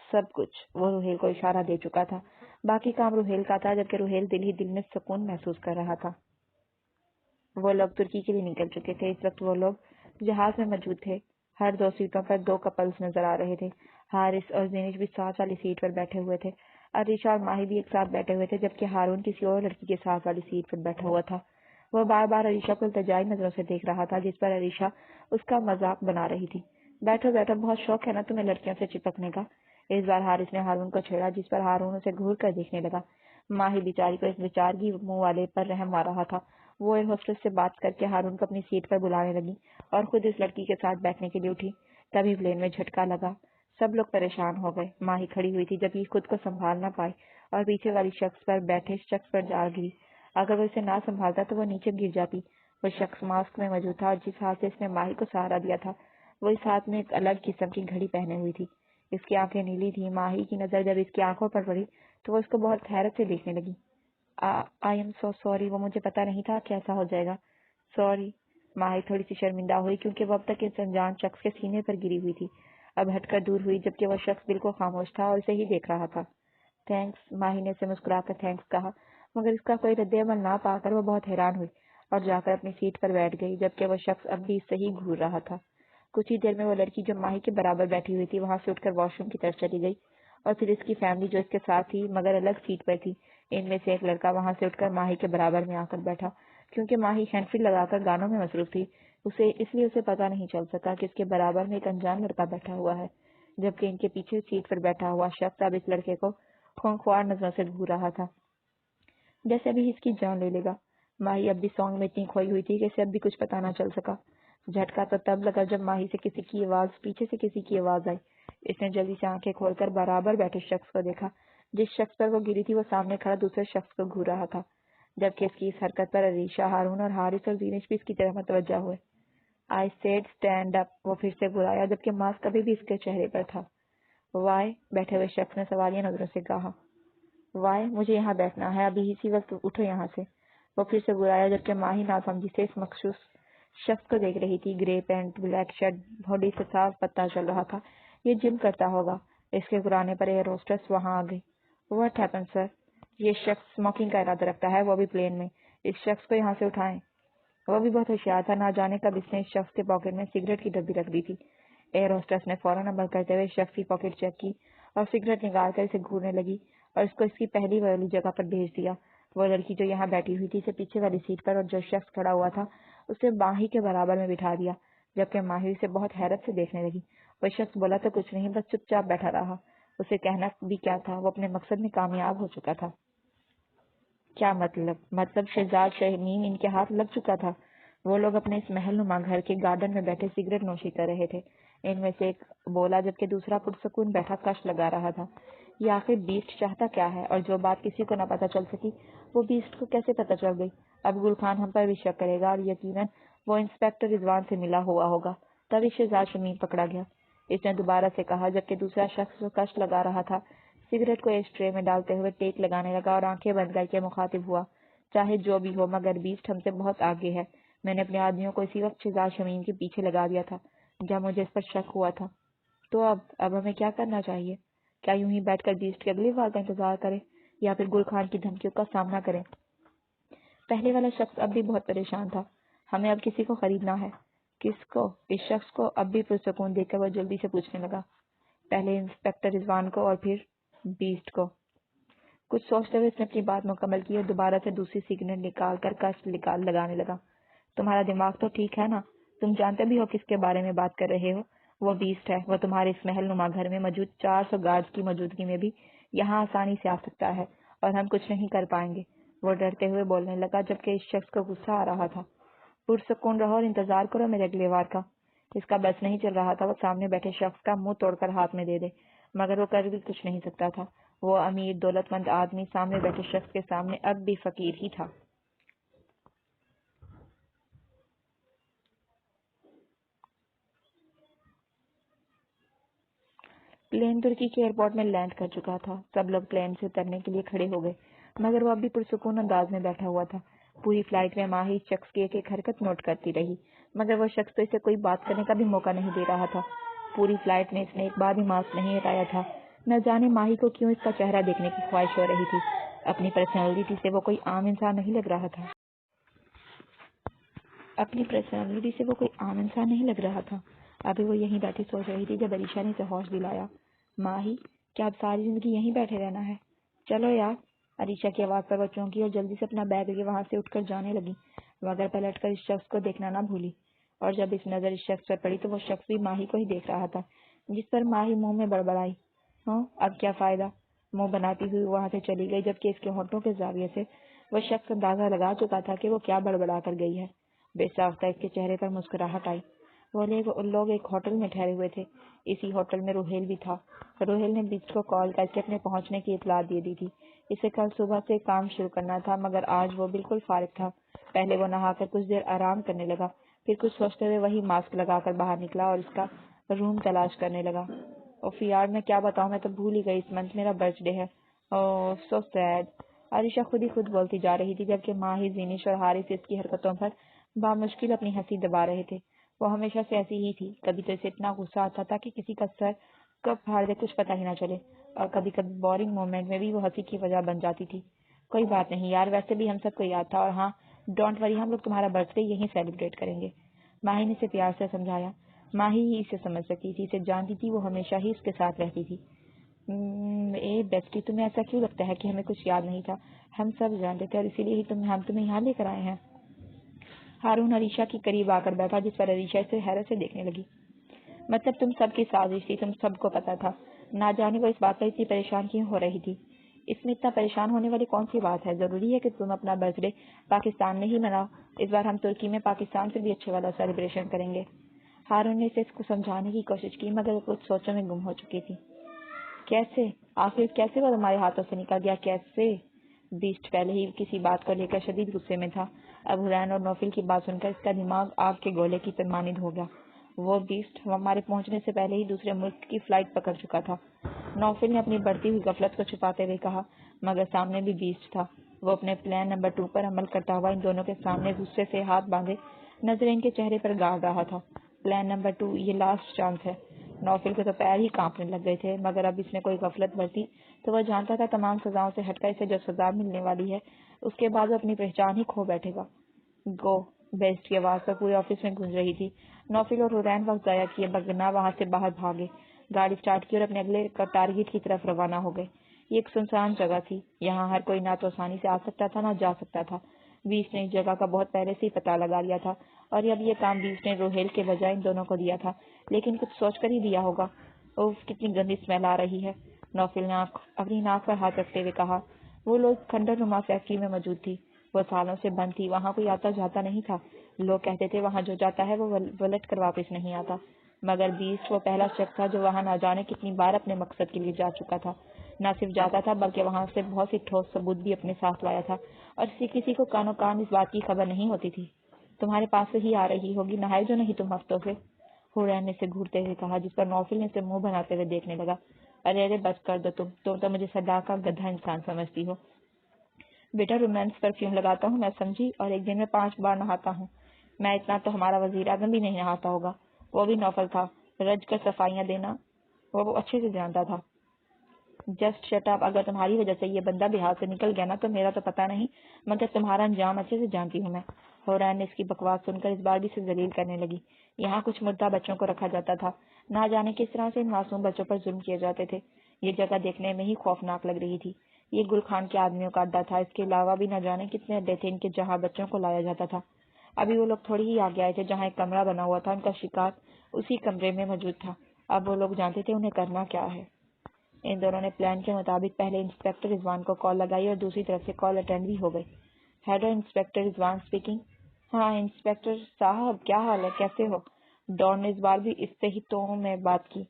سب کچھ وہ روہیل کو اشارہ دے چکا تھا۔ باقی کام روہیل کا تھا، جبکہ روہیل دل ہی دل میں سکون محسوس کر رہا تھا۔ وہ لوگ ترکی کے لیے نکل چکے تھے۔ اس وقت وہ لوگ جہاز میں موجود تھے۔ ہر 2 سیٹوں پر 2 کپلز نظر آ رہے تھے۔ حارث اور زینش بھی ساتھ والی سیٹ پر بیٹھے ہوئے تھے۔ عریشہ اور ماہی بھی ایک ساتھ بیٹھے ہوئے تھے، جبکہ ہارون کسی اور لڑکی کے ساتھ والی سیٹ پر بیٹھا ہوا تھا۔ وہ بار بار عریشہ کو التجائی نظروں سے دیکھ رہا تھا، جس پر عریشہ اس کا مذاق بنا رہی تھی۔ بیٹھو بیٹھو، بہت شوق ہے نا تمہیں لڑکیوں سے چپکنے کا؟ اس بار حارث نے ہارون کو چھیڑا، جس پر ہارون اسے گھور کر دیکھنے لگا۔ ماہی بیچاری کو اس بیچارگی منہ والے پر رحم آ رہا تھا۔ وہ ایئر ہوسٹس سے بات کر کے ہارون کو اپنی سیٹ پر بلانے لگی اور خود اس لڑکی کے ساتھ بیٹھنے کے لیے اٹھی۔ تبھی پلین میں جھٹکا لگا۔ سب لوگ پریشان ہو گئے۔ ماہی کھڑی ہوئی تھی، جبکہ خود کو سنبھال نہ پائی اور پیچھے والی شخص پر بیٹھے شخص پر جا گری۔ اگر وہ اسے نہ سنبھالتا تو وہ نیچے گر جاتی۔ وہ شخص ماسک میں موجود تھا اور جس ہاتھ سے اس نے ماہی کو سہارا دیا تھا، وہ اس ہاتھ میں ایک الگ قسم کی گھڑی پہنے ہوئی تھی۔ اس کی آنکھیں نیلی تھیں۔ ماہی کی نظر جب اس کی آنکھوں پر پڑی تو وہ اس کو بہت حیرت سے دیکھنے لگی۔ آئی ایم سو سوری، وہ مجھے پتا نہیں تھا کہ ایسا ہو جائے گا۔ سوری۔ ماہی تھوڑی سی شرمندہ ہوئی، کیونکہ وہ اب تک اس انجان شخص کے سینے پر گری ہوئی تھی۔ اب ہٹ کر دور ہوئی، جبکہ وہ شخص بالکل خاموش تھا اور اسے ہی دیکھ رہا تھا۔ تھینکس، ماہی نے اسے مسکرا کر تھینکس کہا، مگر اس کا کوئی رد عمل نہ پا کر وہ بہت حیران ہوئی اور جا کر اپنی سیٹ پر بیٹھ گئی، جبکہ وہ شخص اب بھی اس سے ہی گھور رہا تھا۔ کچھ ہی دیر میں وہ لڑکی جو ماہی کے برابر بیٹھی ہوئی تھی وہاں سے اٹھ کر واش روم کی طرف چلی گئی، اور پھر اس کی فیملی جو اس کے ساتھ تھی مگر الگ سیٹ پر تھی۔ ان میں سے ایک لڑکا وہاں سے اٹھ کر ماہی کے برابر میں آ کر بیٹھا۔ کیونکہ ماہی ہینڈ فری لگا کر گانوں میں مصروف تھی، اس لیے اسے پتا نہیں چل سکا کہ اس کے برابر میں ایک انجان لڑکا بیٹھا ہوا ہے، جبکہ ان کے پیچھے سیٹ پر بیٹھا ہوا شخص اب اس لڑکے کو خونخوار نظروں سے گھور رہا تھا، جیسے ابھی اس کی جان لے لے گا۔ ماہی اب بھی سانگ میں اتنی کھوئی ہوئی تھی کہ اسے اب بھی کچھ پتا نہ چل سکا۔ جھٹکا تو تب لگا جب ماہی سے پیچھے سے کسی کی آواز آئی۔ اس نے جلدی سے آنکھیں کھول کر برابر بیٹھے شخص کو دیکھا۔ جس شخص پر وہ گری تھی وہ سامنے کھڑا دوسرے شخص کو گھور رہا تھا، جبکہ اس کی اس حرکت پر عریشہ، ہارون اور حارث اور زینش بھی اس کی طرف متوجہ ہوئے۔ آئی سیڈ اسٹینڈ اپ، وہ پھر سے بلایا، جبکہ ماسک ابھی بھی اس کے چہرے پر تھا۔ وائی، بیٹھے ہوئے شخص نے سوالیہ نظروں سے کہا۔ وائی، مجھے یہاں بیٹھنا ہے، ابھی اسی وقت اٹھو یہاں سے، وہ پھر سے بلایا، جبکہ ماہی ناسمجھی سے اس مخصوص شخص کو دیکھ رہی تھی۔ گرے پینٹ، بلیک شرٹ، باڈی سے صاف پتہ چل رہا تھا یہ جم کرتا ہوگا۔ اس کے گرانے پر ایئر ہوسٹس وہاں آ گئی۔ واٹ ہیپن سر؟ یہ شخص اسموکنگ کا ارادہ رکھتا ہے، وہ بھی پلین میں، اس شخص کو یہاں سے اٹھائیں۔ وہ بھی بہت ہوشیار تھا، نہ جانے کب اس نے اس شخص کے پاکٹ میں سگریٹ کی ڈبی رکھ دی تھی۔ ایئر ہوسٹس نے فوراً عمل کرتے ہوئے شخص کی پاکٹ چیک کی اور سگریٹ نکال کر اسے گھورنے لگی اور اس کو اس کی پہلی والی جگہ پر بھیج دیا۔ وہ لڑکی جو یہاں بیٹھی ہوئی تھی اسے پیچھے والی سیٹ پر، اور جو شخص کھڑا ہوا تھا اسے ماہی کے برابر میں بٹھا دیا، جبکہ ماہی اسے بہت حیرت سے دیکھنے لگی۔ وہ شخص بولا تو کچھ نہیں، بس چپ چاپ بیٹھا رہا۔ اسے کہنا بھی کیا تھا، وہ اپنے مقصد میں کامیاب ہو چکا تھا۔ کیا مطلب شہزاد شمیم ان کے ہاتھ لگ چکا تھا۔ وہ لوگ اپنے اس محل نما گھر کے گارڈن میں بیٹھے سگریٹ نوشی کر رہے تھے۔ ان میں سے ایک بولا، جبکہ دوسرا پرسکون بیٹھا کش لگا رہا تھا۔ یہ آخر بیسٹ چاہتا کیا ہے، اور جو بات کسی کو نہ پتہ چل سکی وہ بیسٹ کو کیسے پتہ چل گئی؟ اب گل خان ہم پر بھی شک کرے گا، اور یقیناً وہ انسپیکٹر رضوان سے ملا ہوا ہوگا۔ تبھی شہزاد شمیم پکڑا گیا۔ اس نے دوبارہ سے کہا، جبکہ دوسرا شخص جو کش لگا رہا تھا سگریٹ کو ایش ٹرے میں ڈالتے ہوئے ٹیک لگانے لگا اور آنکھیں بند کر کے مخاطب ہوا، چاہے جو بھی ہو مگر بیسٹ ہم سے بہت آگے ہے۔ میں نے اپنے آدمیوں کو اسی وقت شہزاد شمیم کے پیچھے لگا دیا تھا جب مجھے اس پر شک ہوا تھا۔ تو اب ہمیں کیا کرنا چاہیے؟ کیا یوں ہی بیٹھ کر بیسٹ کے اگلی وار کا انتظار کریں یا پھر گل خان کی دھمکیوں کا سامنا کریں؟ پہلے والا شخص اب بھی بہت پریشان تھا۔ ہمیں اب کسی کو خریدنا ہے۔ کس کو؟ اس شخص کو اب بھی پرسکون دیکھ کر وہ جلدی سے پوچھنے لگا، پہلے انسپیکٹر رضوان کو اور پھر بیسٹ کو۔ کچھ سوچتے ہوئے اس نے اپنی بات مکمل کی اور دوبارہ سے دوسری سگریٹ نکال کر کش لگانے لگا۔ تمہارا دماغ تو ٹھیک ہے نا؟ تم جانتے بھی ہو کس کے بارے میں بات کر رہے ہو؟ وہ بیسٹ ہے۔ وہ تمہارے اس محل نما گھر میں موجود 400 گارڈز کی موجودگی میں بھی یہاں آسانی سے آ سکتا ہے اور ہم کچھ نہیں کر پائیں گے۔ وہ ڈرتے ہوئے بولنے لگا، جبکہ اس شخص کو غصہ آ رہا تھا۔ پرسکون رہو اور انتظار کرو میرے اگلے وار کا۔ اس کا بس نہیں چل رہا تھا وہ سامنے بیٹھے شخص کا منہ توڑ کر ہاتھ میں دے دے، مگر وہ کر بھی کچھ نہیں سکتا تھا۔ وہ امیر دولت مند آدمی سامنے بیٹھے شخص کے سامنے اب بھی فقیر ہی تھا۔ پلین ترکی کے ایئرپورٹ میں لینڈ کر چکا تھا۔ سب لوگ پلین سے اترنے کے لیے کھڑے ہو گئے، مگر وہ اب بھی پرسکون انداز میں بیٹھا ہوا تھا۔ پوری فلائٹ میں ماہی شخص کی ایک ایک حرکت نوٹ کرتی رہی، مگر وہ شخص تو اسے کوئی بات کرنے کا بھی موقع نہیں دے رہا تھا۔ پوری فلائٹ میں اس نے ایک بار بھی ماسک نہیں ہٹایا تھا۔ نہ جانے ماہی کو کیوں اس کا چہرہ دیکھنے کی خواہش ہو رہی تھی۔ اپنی پرسنالٹی سے وہ کوئی عام انسان نہیں لگ رہا تھا۔ ابھی وہ یہیں بیٹھی سوچ رہی تھی جب عریشہ نے اسے ہوش دلایا، ماہی، کیا اب ساری زندگی یہیں بیٹھے رہنا ہے؟ چلو یار۔ عریشہ کی آواز پر وہ چونکی اور جلدی سے اپنا بیگ لیے وہاں سے اٹھ کر جانے لگی، مگر پلٹ کر اس شخص کو دیکھنا نہ بھولی۔ اور جب اس نظر اس شخص پر پڑی تو وہ شخص بھی ماہی کو ہی دیکھ رہا تھا، جس پر ماہی منہ میں بڑبڑائی، ہاں اب کیا فائدہ؟ منہ بناتی ہوئی وہاں سے چلی گئی، جبکہ اس کے ہونٹوں کے زاویے سے وہ شخص اندازہ لگا چکا تھا کہ وہ کیا بڑبڑا کر گئی ہے۔ بے ساختہ اس کے چہرے پر مسکراہٹ آئی۔ وہ لوگ ایک ہوٹل میں ٹھہرے ہوئے تھے۔ اسی ہوٹل میں روہیل بھی تھا۔ روہیل نے بیسٹ کو کال کر کے اپنے پہنچنے کی اطلاع دے دی تھی۔ اسے کل صبح سے کام شروع کرنا تھا، مگر آج وہ بالکل فارغ تھا۔ پہلے وہ نہا کر کچھ دیر آرام کرنے لگا، پھر کچھ سوچتے ہوئے وہی ماسک لگا کر باہر نکلا اور اس کا روم تلاش کرنے لگا۔ اوف یار، میں کیا بتاؤں، میں تو بھول ہی گئی اس منتھ میرا برتھ ڈے ہے۔ اوہ سو سیڈ۔ عائشہ خود ہی خود بولتی جا رہی تھی، جبکہ ماہی، زینش اور حارث اس کی حرکتوں پر بامشکل اپنی ہنسی دبا رہے تھے۔ وہ ہمیشہ سے ایسی ہی تھی، کبھی تو اسے اتنا غصہ آتا تھا کہ کسی کا سر کب پھاڑ دے کچھ پتہ ہی نہ چلے، اور کبھی کبھی بورنگ مومنٹ میں بھی وہ ہنسی کی وجہ بن جاتی تھی۔ کوئی بات نہیں یار، ویسے بھی ہم سب کو یاد تھا، اور ہاں ڈونٹ وری، ہم لوگ تمہارا برتھ ڈے یہیں سیلیبریٹ کریں گے، ماہی نے اسے پیار سے سمجھایا۔ ماہی ہی اسے سمجھ سکتی تھی، اسے جانتی تھی، وہ ہمیشہ ہی اس کے ساتھ رہتی تھی۔ اے بیسٹی، تمہیں ایسا کیوں لگتا ہے کہ ہمیں کچھ یاد نہیں تھا؟ ہم سب جانتے تھے، اور اسی لیے ہی ہم تمہیں یہاں لے کر آئے ہیں۔ ہارون عریشہ کے قریب آ کر بیٹھا، جس پر عریشہ اسے حیرت سے دیکھنے لگی۔ مطلب تم سب کی سازش تھی، تم سب کو پتا تھا، نہ جانے وہ اس بات پر اتنی پریشان کیوں ہو رہی تھی؟ اس میں اتنا پریشان ہونے والی کون سی بات ہے؟ ضروری ہے کہ تم اپنا برتھ ڈے پاکستان میں ہی مناؤ؟ اس بار ہم ترکی میں پاکستان سے بھی اچھے والا سیلیبریشن کریں گے۔ ہارون نے اسے اس کو سمجھانے کی کوشش کی، مگر وہ کچھ سوچوں میں گم ہو چکی تھی۔ کیسے؟ آخر کیسے وہ تمہارے ہاتھوں سے نکل گیا؟ کیسے؟ بیسٹ پہلے ہی کسی بات کو لے کر شدید غصے میں تھا۔ اب حرین اور نوفل کی بات سن کر اس کا دماغ آگ کے گولے کی مانند ہو گیا۔ وہ بیسٹ ہمارے پہنچنے سے پہلے ہی دوسرے ملک کی فلائٹ پکڑ چکا تھا، نوفل نے اپنی بڑھتی ہوئی غفلت کو چھپاتے ہوئے کہا، مگر سامنے بھی بیسٹ تھا۔ وہ اپنے پلان نمبر 2 پر عمل کرتا ہوا ان دونوں کے سامنے غصے سے ہاتھ باندھے نظریں ان کے چہرے پر گاڑ رہا تھا۔ پلان نمبر 2، یہ لاسٹ چانس ہے۔ نوفل کے تو پیر ہی کانپنے لگ گئے تھے، مگر اب اس نے کوئی غفلت برتی تو وہ جانتا تھا تمام سزاؤں سے ہٹ کر اسے جو سزا ملنے والی ہے اس کے بعد وہ اپنی پہچان ہی کھو بیٹھے گا۔ گو، بیسٹ کی آواز پر پورے آفس میں گونج رہی تھی۔ نوفل اور حرین وقت ضائع کیے بغیر وہاں سے باہر بھاگے، گاڑی سٹارٹ کی اور اپنے اگلے ٹارگیٹ کی طرف روانہ ہو گئے۔ یہ ایک سنسان جگہ تھی، یہاں ہر کوئی نہ تو آسانی سے آ سکتا تھا نہ جا سکتا تھا۔ بیس نے اس جگہ کا بہت پہلے سے ہی پتہ لگا لیا تھا، اور اب یہ کام بیس نے روہیل کے بجائے ان دونوں کو دیا تھا، لیکن کچھ سوچ کر ہی دیا ہوگا۔ اوف، کتنی گندی اسمیل آ رہی ہے، نوفل نے اپنی ناک پر ہاتھ رکھتے ہوئے کہا۔ وہ لوگ کھنڈر نما فیکٹری میں موجود تھی، وہ سالوں سے بند تھی، وہاں کوئی آتا جاتا نہیں تھا۔ لوگ کہتے تھے وہاں جو جاتا ہے وہ پلٹ کر واپس نہیں آتا، مگر بیسٹ وہ پہلا شخص تھا جو وہاں نہ جانے کتنی بار اپنے مقصد کے لیے جا چکا تھا۔ نہ صرف جاتا تھا بلکہ وہاں سے بہت سی ٹھوس ثبوت بھی اپنے ساتھ لایا تھا، اور کسی کو کانوں کان اس بات کی خبر نہیں ہوتی تھی۔ تمہارے پاس سے ہی آ رہی ہوگی، نہائے جو نہیں تم ہفتوں سے، حورین نے اسے گھورتے ہوئے کہا، جس پر نوفل نے اسے منہ بناتے ہوئے دیکھنے لگا۔ ارے ارے بس کر دو، تم تو مجھے صدا کا گدھا انسان سمجھتی ہو۔ بیٹا رومانس پرفیوم لگاتا ہوں میں، سمجھی، اور ایک دن میں 5 بار نہاتا ہوں میں، اتنا تو ہمارا وزیر اعظم بھی نہیں نہاتا ہوگا۔ وہ بھی نوفل تھا، رج کر صفائیاں دینا وہ اچھے سے جانتا تھا۔ جسٹ شٹ اپ، اگر تمہاری وجہ سے یہ بندہ بہار سے نکل گیا نا تو میرا تو پتہ نہیں، مگر تمہارا انجام اچھے سے جانتی ہوں میں۔ حورین نے اس کی بکواس سن کر اس بار بھی اسے ذلیل کرنے لگی۔ یہاں کچھ مردہ بچوں کو رکھا جاتا تھا، نہ جانے کس طرح سے ان معصوم بچوں پر ظلم کیے جاتے تھے۔ یہ جگہ دیکھنے میں ہی خوفناک لگ رہی تھی۔ یہ گل خان کے آدمیوں کا اڈا تھا، اس کے علاوہ بھی نہ جانے کتنے اڈے تھے ان کے جہاں بچوں کو لایا جاتا تھا۔ ابھی وہ لوگ تھوڑی ہی آگے آئے تھے جہاں ایک کمرہ بنا ہوا تھا، ان کا شکار اسی کمرے میں موجود تھا۔ اب وہ لوگ جانتے تھے انہیں کرنا کیا ہے۔ ان دونوں نے پلان کے مطابق پہلے انسپکٹر رضوان کو کال لگائی اور دوسری طرف سے کال اٹینڈ بھی ہو گئی۔ ہیلو، انسپکٹر رضوان اسپیکنگ۔ ہاں انسپکٹر صاحب، کیا حال ہے، کیسے ہو؟ ڈان نے اس بار بھی اس سے ہی تو میں بات کی،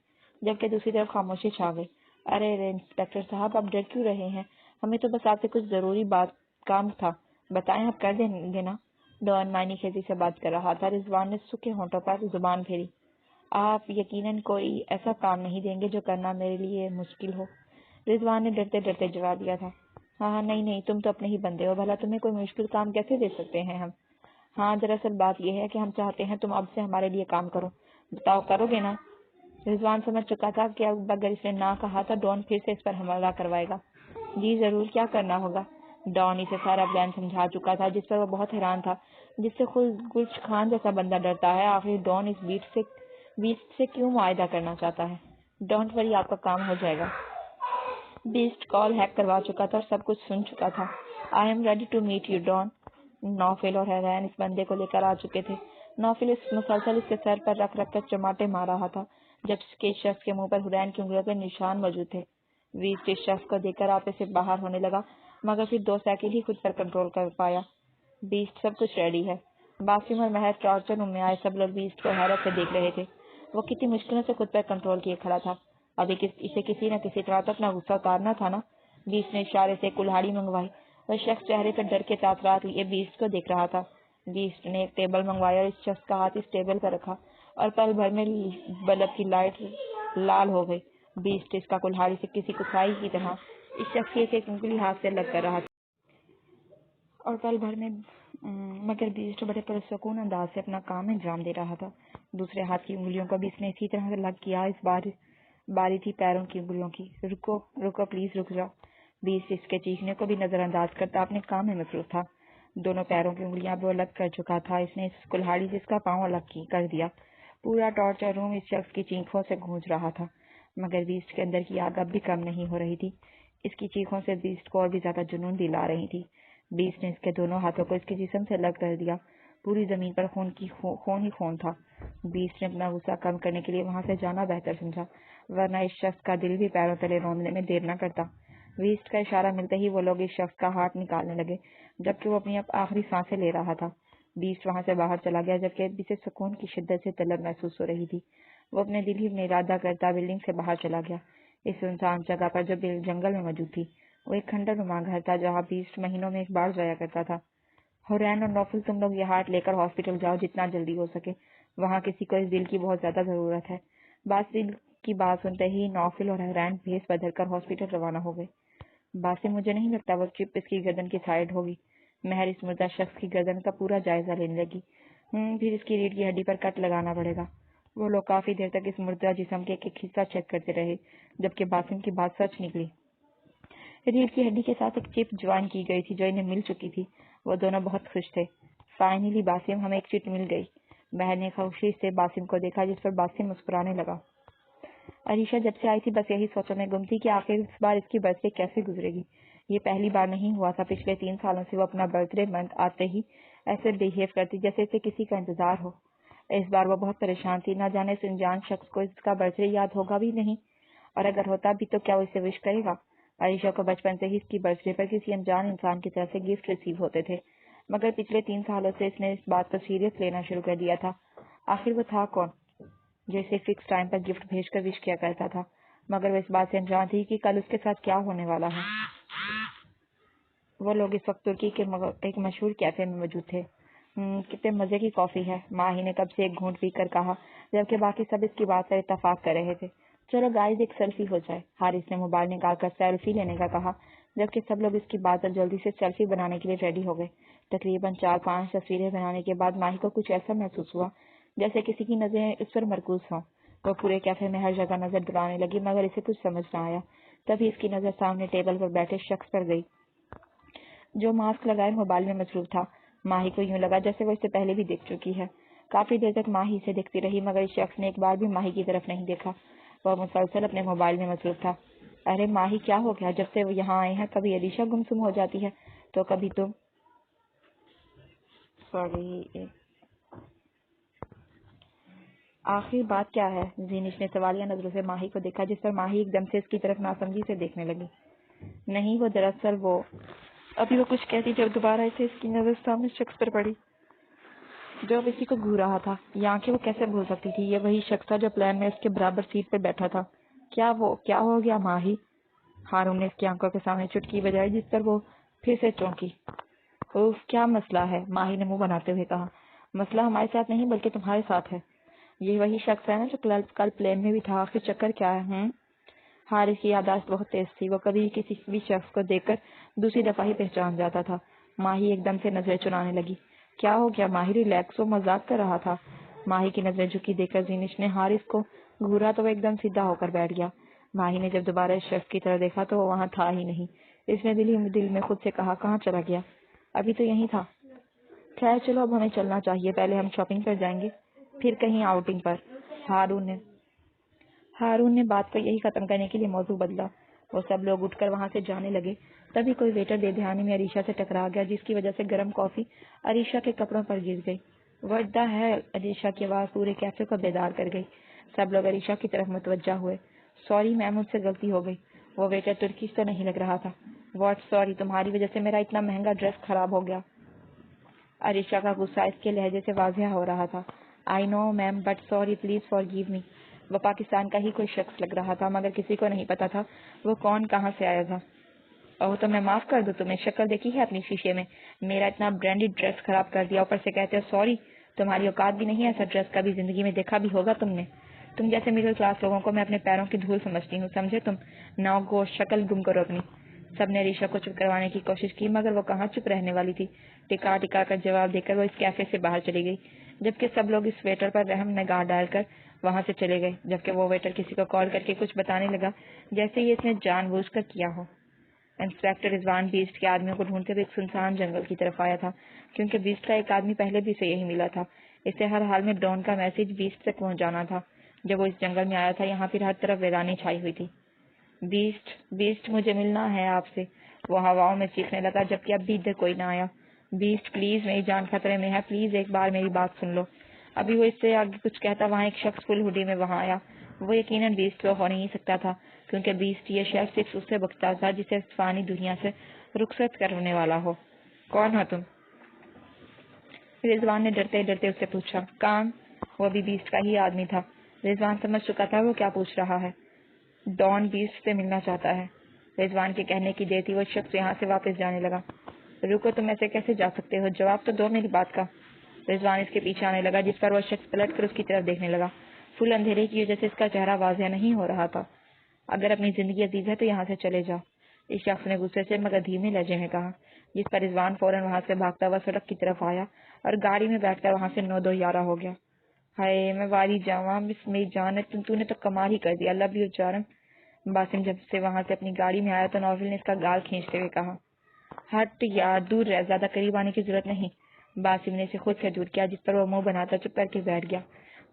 جبکہ دوسری طرف خاموشی چھا گئی۔ ارے انسپکٹر صاحب، آپ ڈر کیوں رہے ہیں؟ ہمیں تو بس آپ سے کچھ ضروری کام تھا، بتائیں آپ کر دیں گے نا؟ ڈان معنی خیزی سے بات کر رہا تھا۔ رضوان نے سوکھے ہونٹوں پر زبان پھیری۔ آپ یقیناً کوئی ایسا کام نہیں دیں گے جو کرنا میرے لیے مشکل ہو؟ رضوان نے ڈرتے ڈرتے جواب دیا تھا۔ ہاں نہیں، تم تو اپنے ہی بندے ہو، بھلا تمہیں کوئی مشکل کام کیسے دے سکتے ہیں ہم؟ ہاں دراصل بات یہ ہے کہ ہم چاہتے ہیں تم اب سے ہمارے لیے کام کرو، بتاؤ کرو گے نا؟ رضوان سمجھ چکا تھا کہ اب اگر اس نے نہ کہا تو ڈان پھر سے اس پر حملہ کروائے گا۔ جی ضرور، کیا کرنا ہوگا؟ ڈان اسے سارا پلان سمجھا چکا تھا، جس پر وہ بہت حیران تھا، جس سے خود گلش خان جیسا بندہ ڈرتا ہے۔ آخر ڈان اس بیسٹ سے کیوں معاہدہ کرنا چاہتا ہے؟ ڈونٹ وری، آپ کا کام ہو جائے گا۔ بیسٹ کال ہیک کروا چکا تھا اور سب کچھ سن چکا تھا۔ I am ready to meet you Don. Naufal اور حیران اس بندے کو لے کر آ چکے تھے۔ نوفل مسلسل اس کے سر پر رکھ کر چماٹے مار رہا تھا، جب کے شخص کے منہ پر حورین کی انگلیوں کے نشان موجود تھے۔ بیسٹ اس شخص کو دیکھ کر آپے سے باہر ہونے لگا، مگر پھر 2 سیکنڈ ہی خود پر کنٹرول کر پایا۔ بیسٹ، سب کچھ ریڈی ہے۔ باسم اور مہر ٹارچر روم میں آئے، سب لوگ بیسٹ کو حیرت سے دیکھ رہے تھے۔ وہ کتنی مشکلوں سے خود پر کنٹرول کیے کھڑا تھا۔ ابھی اسے کسی نہ کسی طرح تو اپنا غصہ اتارنا تھا نا۔ بیسٹ نے اشارے سے کلہاڑی منگوائی۔ وہ شخص چہرے پر ڈر کے تاثرات لیے بیسٹ کو دیکھ رہا تھا۔ بیسٹ نے ایک ٹیبل منگوایا اور اس شخص کا ہاتھ اس ٹیبل پر رکھا، اور پل بھر میں بلب کی لائٹ لال ہو گئی۔ بیسٹ اس کا کلہاڑی سے کسی کسائی کی طرح اس شخص کی ایک انگلی ہاتھ سے لگ کر رہا تھا، اور پل بھر میں مگر بیسٹ بڑے پرسکون انداز سے اپنا کام انجام دے رہا تھا۔ دوسرے ہاتھ کی انگلیوں کو بھی اس نے اسی طرح سے لگ کیا۔ اس باری تھی پیروں کی انگلیوں کی۔ رکو پلیز، رک جاؤ۔ بیسٹ اس کے چیخنے کو بھی نظر انداز کرتا اپنے کام میں مصروف تھا۔ دونوں پیروں کی انگلیاں وہ الگ کر چکا تھا۔ اس نے اس کلہاڑی سے اس کا پاؤں الگ کر دیا۔ پورا ٹارچر روم اس شخص کی چیخوں سے گونج رہا تھا، مگر بیسٹ کے اندر کی آگ اب بھی کم نہیں ہو رہی تھی۔ اس کی چیخوں سے بیسٹ کو اور بھی زیادہ جنون دلا رہی تھی۔ بیسٹ نے اس کے دونوں ہاتھوں کو اس کے جسم سے الگ کر دیا۔ پوری زمین پر خون ہی خون تھا۔ بیسٹ نے اپنا غصہ کم کرنے کے لیے وہاں سے جانا بہتر سمجھا، ورنہ اس شخص کا دل بھی پیروں تلے روندنے میں دیر نہ کرتا۔ بیسٹ کا اشارہ ملتے ہی وہ لوگ اس شخص کا ہاتھ نکالنے لگے، جبکہ وہ اپنی آخری سانسیں لے رہا تھا۔ بیسٹ وہاں سے باہر چلا گیا، جبکہ اسے سکون کی شدت سے طلب محسوس ہو رہی تھی۔ وہ اپنے دل ہی میں ارادہ کرتا بلڈنگ سے باہر چلا گیا، اس سنسان جگہ پر جو جنگل میں موجود تھی۔ وہ ایک کھنڈر نما گھر تھا جہاں بیسٹ مہینوں میں ایک بار جایا کرتا تھا۔ حورین اور نوفل، تم لوگ یہ ہارٹ لے کر ہاسپٹل جاؤ جتنا جلدی ہو سکے، وہاں کسی کو اس دل کی بہت زیادہ ضرورت ہے۔ باسم کی بات سنتے ہی نوفل اور حورین بھیس بدل کر ہاسپٹل روانہ ہو گئے۔ باسم، مجھے نہیں لگتا وہ چپ اس کی گردن کی سائڈ ہوگی۔ مہر اس مردہ شخص کی گردن کا پورا جائزہ لینے لگی۔ پھر اس کی ریڑھ کی ہڈی پر کٹ لگانا پڑے گا۔ وہ لوگ کافی دیر تک اس مردہ جسم کے ایک حصہ چیک کرتے رہے، جبکہ باسم کی بات سچ نکلی۔ ریڑھ کی ہڈی کے ساتھ ایک چپ جوائن کی گئی تھی جو انہیں مل چکی تھی۔ وہ دونوں بہت خوش تھے۔ فائنلی باسم، ہمیں ایک چٹ مل گئی۔ مہر نے خوشی سے باسم کو دیکھا، جس پر باسم مسکرانے لگا۔ عریشہ جب سے آئی تھی بس یہی سوچوں میں گم تھی کہ آخر اس بار اس کی برتھ ڈے کیسے گزرے گی۔ یہ پہلی بار نہیں ہوا تھا، پچھلے 3 سالوں سے وہ اپنا برتھ ڈے منتھ آتے ہی ایسے بیہیو کرتی جیسے اسے کسی کا انتظار ہو۔ اس بار وہ بہت پریشان تھی، نہ جانے اس انجان شخص کو اس کا برتھ ڈے یاد ہوگا بھی نہیں، اور اگر ہوتا بھی تو کیا وہ اسے وش کرے گا۔ عریشہ کو بچپن سے ہی اس کی برتھ ڈے پر کسی انجان انسان کی طرف سے گفٹ ریسیو ہوتے تھے، مگر پچھلے 3 سالوں سے اس نے اس بات کو سیریس لینا شروع کر دیا تھا۔ آخر وہ تھا کون جو اسے فکس ٹائم پر گفٹ بھیج کر وش کیا کرتا تھا؟ مگر وہ اس بات سے انجان تھی کہ کل اس کے ساتھ کیا ہونے والا ہے۔ وہ لوگ اس وقت ترکی کے ایک مشہور کیفے میں موجود تھے۔ کتنے مزے کی کافی ہے، ماہی نے کب سے ایک گھونٹ پی کر کہا، جبکہ باقی سب اس کی بات پر اتفاق کر رہے تھے۔ چلو گائز ایک سیلفی ہو جائے، حارث نے موبائل نکال کر سیلفی لینے کا کہا، جبکہ سب لوگ اس کی بات پر جلدی سے سیلفی بنانے کے لیے ریڈی ہو گئے۔ تقریباً 4-5 تصویریں بنانے کے بعد ماہی کو کچھ ایسا محسوس ہوا جیسے کسی کی نظریں اس پر مرکوز ہوں۔ وہ پورے کیفے میں ہر جگہ نظر دوڑانے لگی مگر اسے کچھ سمجھ نہ آیا۔ تبھی اس کی نظر سامنے ٹیبل پر بیٹھے شخص پر گئی جو ماسک لگائے موبائل میں مصروف تھا۔ ماہی کو یوں لگا جیسے وہ اس سے پہلے بھی دیکھ چکی ہے۔ کافی دیر تک ماہی اسے دیکھتی رہی مگر اس شخص نے ایک بار بھی ماہی کی طرف نہیں دیکھا۔ وہ مسلسل اپنے موبائل میں مصروف تھا۔ ارے ماہی کیا ہو گیا؟ جب سے وہ یہاں آئے ہیں کبھی علیشا گمسم ہو جاتی ہے تو کبھی تم۔ آخر بات کیا ہے؟ زینش نے سوالیہ نظروں سے ماہی کو دیکھا، جس پر ماہی ایک دم سے اس کی طرف ناسمجھی سے دیکھنے لگی۔ نہیں، وہ دراصل ابھی وہ کچھ کہتی جب دوبارہ اسے اس کی نظر سامنے شخص پر پڑی جو اب اسی کو گھور رہا تھا۔ یہ آنکھیں وہ کیسے بھول سکتی تھی؟ یہ وہی شخص تھا جو پلین میں اس کے برابر سیٹ پر بیٹھا تھا۔ کیا ہو گیا ماہی؟ ہارون نے اس کی آنکھوں کے سامنے چٹکی بجائی، جس پر وہ پھر سے چونکی۔ اوف، کیا مسئلہ ہے؟ ماہی نے منہ بناتے ہوئے کہا۔ مسئلہ ہمارے ساتھ نہیں بلکہ تمہارے ساتھ ہے۔ یہ وہی شخص ہے نا جو کل پلین میں بھی تھا؟ آخر چکر کیا ہے؟ حارث کی یادداشت بہت تیز تھی، وہ کبھی کسی بھی شخص کو دیکھ کر دوسری دفعہ ہی پہچان جاتا تھا۔ ماہی ایک دم سے نظریں چرانے لگی۔ کیا ہو گیا ماہی؟ ریلیکس، وہ مذاق کر رہا تھا۔ ماہی کی نظریں جھکی دیکھ کر زینش نے حارث کو گھورا تو وہ ایک دم سیدھا ہو کر بیٹھ گیا۔ ماہی نے جب دوبارہ اس شخص کی طرف دیکھا تو وہ وہاں تھا ہی نہیں۔ اس نے دل میں خود سے کہا، کہاں چلا گیا؟ ابھی تو یہیں تھا۔ خیر چلو اب ہمیں چلنا چاہیے، پہلے ہم شاپنگ پر جائیں گے پھر کہیں آؤٹنگ پر۔ ہارون نے بات کو یہی ختم کرنے کے لیے موضوع بدلا۔ وہ سب لوگ اٹھ کر وہاں سے جانے لگے۔ تبھی کوئی ویٹر بے دھیانی میں عریشہ سے ٹکرا گیا، جس کی وجہ سے گرم کافی عریشہ کے کپڑوں پر گر گئی۔ What the hell! عریشہ کی آواز پورے کیفے کو بیدار کر گئی۔ سب لوگ عریشہ کی طرف متوجہ ہوئے۔ سوری میم، مجھ سے غلطی ہو گئی۔ وہ ویٹر ترکش تو نہیں لگ رہا تھا۔ What sorry? تمہاری وجہ سے میرا اتنا مہنگا ڈریس خراب ہو گیا۔ عریشہ کا غصہ اس کے لہجے سے واضح ہو رہا تھا۔ I know ma'am but sorry, please forgive me. وہ پاکستان کا ہی کوئی شخص لگ رہا تھا مگر کسی کو نہیں پتا تھا وہ کون کہاں سے آیا تھا۔ اوہ تو میں معاف کر دوں تمہیں؟ شکل دیکھی ہے اپنی شیشے میں؟ میرا اتنا برانڈیڈ ڈریس خراب کر دیا، اوپر سے کہتے ہو سوری؟ تمہاری اوقات بھی نہیں ہے ایسا ڈریس کبھی زندگی میں دیکھا بھی ہوگا تم نے؟ تم جیسے مڈل کلاس لوگوں کو میں اپنے پیروں کی دھول سمجھتی ہوں، سمجھے تم؟ ناؤ گو، شکل گم کرو اپنی۔ سب نے عریشہ کو چپ کروانے کی کوشش کی مگر وہ کہاں چپ رہنے والی تھی۔ ٹکا ٹکا کر جواب دے کر وہ اس کیفے سے باہر چلی گئی، جبکہ سب لوگ اس ویٹر پر رحم نگاہ ڈال کر وہاں سے چلے گئے، جبکہ وہ ویٹر کسی کو کال کر کے کچھ بتانے لگا جیسے یہ اس نے جان بوجھ کر کیا ہو۔ انسپیکٹر رضوان بیسٹ کے آدمیوں کو ڈھونڈتے ہوئے ایک سنسان جنگل کی طرف آیا تھا، کیونکہ بیسٹ کا ایک آدمی پہلے بھی اسے یہی ملا تھا۔ اسے ہر حال میں ڈان کا میسج بیسٹ تک پہنچ جانا تھا۔ جب وہ اس جنگل میں آیا تھا یہاں پھر ہر طرف ویرانی چھائی ہوئی تھی۔ بیسٹ مجھے ملنا ہے آپ سے، وہ ہواؤں میں چیخنے لگا، جبکہ اب بھی ادھر کوئی نہ آیا۔ بیسٹ پلیز، میری جان خطرے میں ہے، پلیز ایک بار میری بات سن لو۔ ابھی وہ اس سے آگے کچھ کہتا وہاں ایک شخص فل ہوڈی میں وہاں آیا۔ وہ یقیناً بیسٹ تو ہو نہیں سکتا تھا، کیونکہ بیسٹ یہ شخص صرف اس سے بکتا تھا جسے فانی دنیا سے رخصت کرنے والا ہو۔ کون ہو تم؟ رضوان نے ڈرتے ڈرتے اس سے پوچھا۔ کام؟ وہ بھی بیسٹ کا ہی آدمی تھا۔ رضوان سمجھ چکا تھا وہ کیا پوچھ رہا ہے۔ ڈان بیسٹ سے ملنا چاہتا ہے۔ رضوان کے کہنے کی دیر تھی وہ شخص یہاں سے واپس جانے لگا۔ رکو، تم ایسے کیسے جا سکتے ہو؟ جواب تو دو میری بات کا۔ رضوان اس کے پیچھے آنے لگا، جس پر وہ شخص پلٹ کر اس کی طرف دیکھنے لگا۔ فل اندھیرے کی وجہ سے اس کا چہرہ واضح نہیں ہو رہا تھا۔ اگر اپنی زندگی عزیز ہے تو یہاں سے چلے جاؤ، اس شخص نے غصے سے مگر دھیمے لہجے میں کہا، جس پر رضوان فوراً وہاں سے بھاگتا ہوا سڑک کی طرف آیا اور گاڑی میں بیٹھ کر وہاں سے 9-2-11 ہو گیا۔ ہائے میں واری جاواں، بس میری جان ہے، تو نے تو کمال ہی کر دیا، اللہ بھی جارم۔ باسم جب سے وہاں سے اپنی گاڑی میں آیا تو نوفل نے اس کا گال کھینچتے ہوئے کہا، ہٹ یار، دور رہ، زیادہ قریب آنے کی ضرورت نہیں۔ باسم نے اسے خود سے دور کیا، جس پر وہ منہ بناتا چپ کر کے بیٹھ گیا۔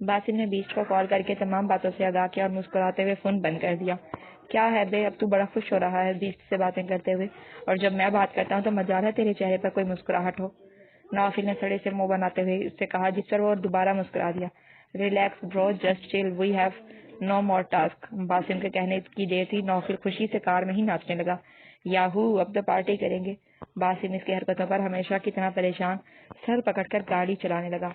باسم نے بیسٹ کو کال کر کے تمام باتوں سے آگاہ کیا اور مسکراتے ہوئے فون بند کر دیا۔ کیا ہے بے، اب تو بڑا خوش ہو رہا ہے بیسٹ سے باتیں کرتے ہوئے، اور جب میں بات کرتا ہوں تو مجال ہے تیرے چہرے پر کوئی مسکراہٹ ہو۔ نوفل نے سڑے سے منہ بناتے ہوئے اس سے کہا، جس پر وہ دوبارہ مسکرا دیا۔ ریلیکس برو، جسٹ چل، we have no more task. باسم کے کہنے کی دیر تھی نوفل خوشی سے کار میں ہی ناچنے لگا۔ یاہو، اب تو پارٹی کریں گے۔ باسم اس کی حرکتوں پر ہمیشہ کی طرح پریشان سر پکڑ کر گاڑی چلانے لگا۔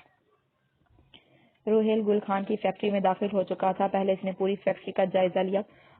روہیل گل خان کی فیکٹری میں داخل ہو چکا تھا۔ پہلے اس نے پوری فیکٹری کا جائزہ لیا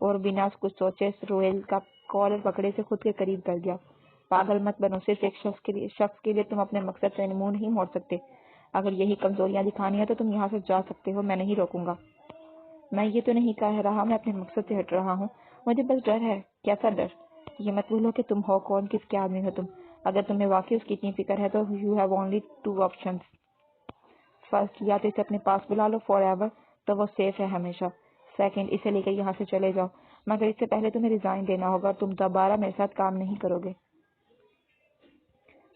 اور بنا کچھ سوچے روہیل کا کالر پکڑے سے خود کے قریب کر گیا. پاگل مت بنو, صرف ایک شخص کے لیے تم اپنے مقصد سے منہ نہیں موڑ سکتے. اگر یہی کمزوریاں دکھانی ہے تو تم یہاں سے جا سکتے ہو, میں نہیں روکوں گا. میں یہ تو نہیں کہہ رہا میں اپنے مقصد سے ہٹ رہا ہوں, مجھے بس ڈر ہے. کیسا ڈر؟ یہ مت بھولو کہ تم ہو کون, کس کے آدمی ہو تم. اگر تمہیں واقعی اس کی اتنی فکر ہے تو you have only 2 options. First, یا تو اسے اپنے پاس بلا لو فار ایور, تو وہ سیف ہے ہمیشہ. سیکنڈ, اسے لے کر یہاں سے چلے جاؤ, مگر اس سے پہلے تمہیں ریزائن دینا ہوگا اور تم دوبارہ میرے ساتھ کام نہیں کرو گے.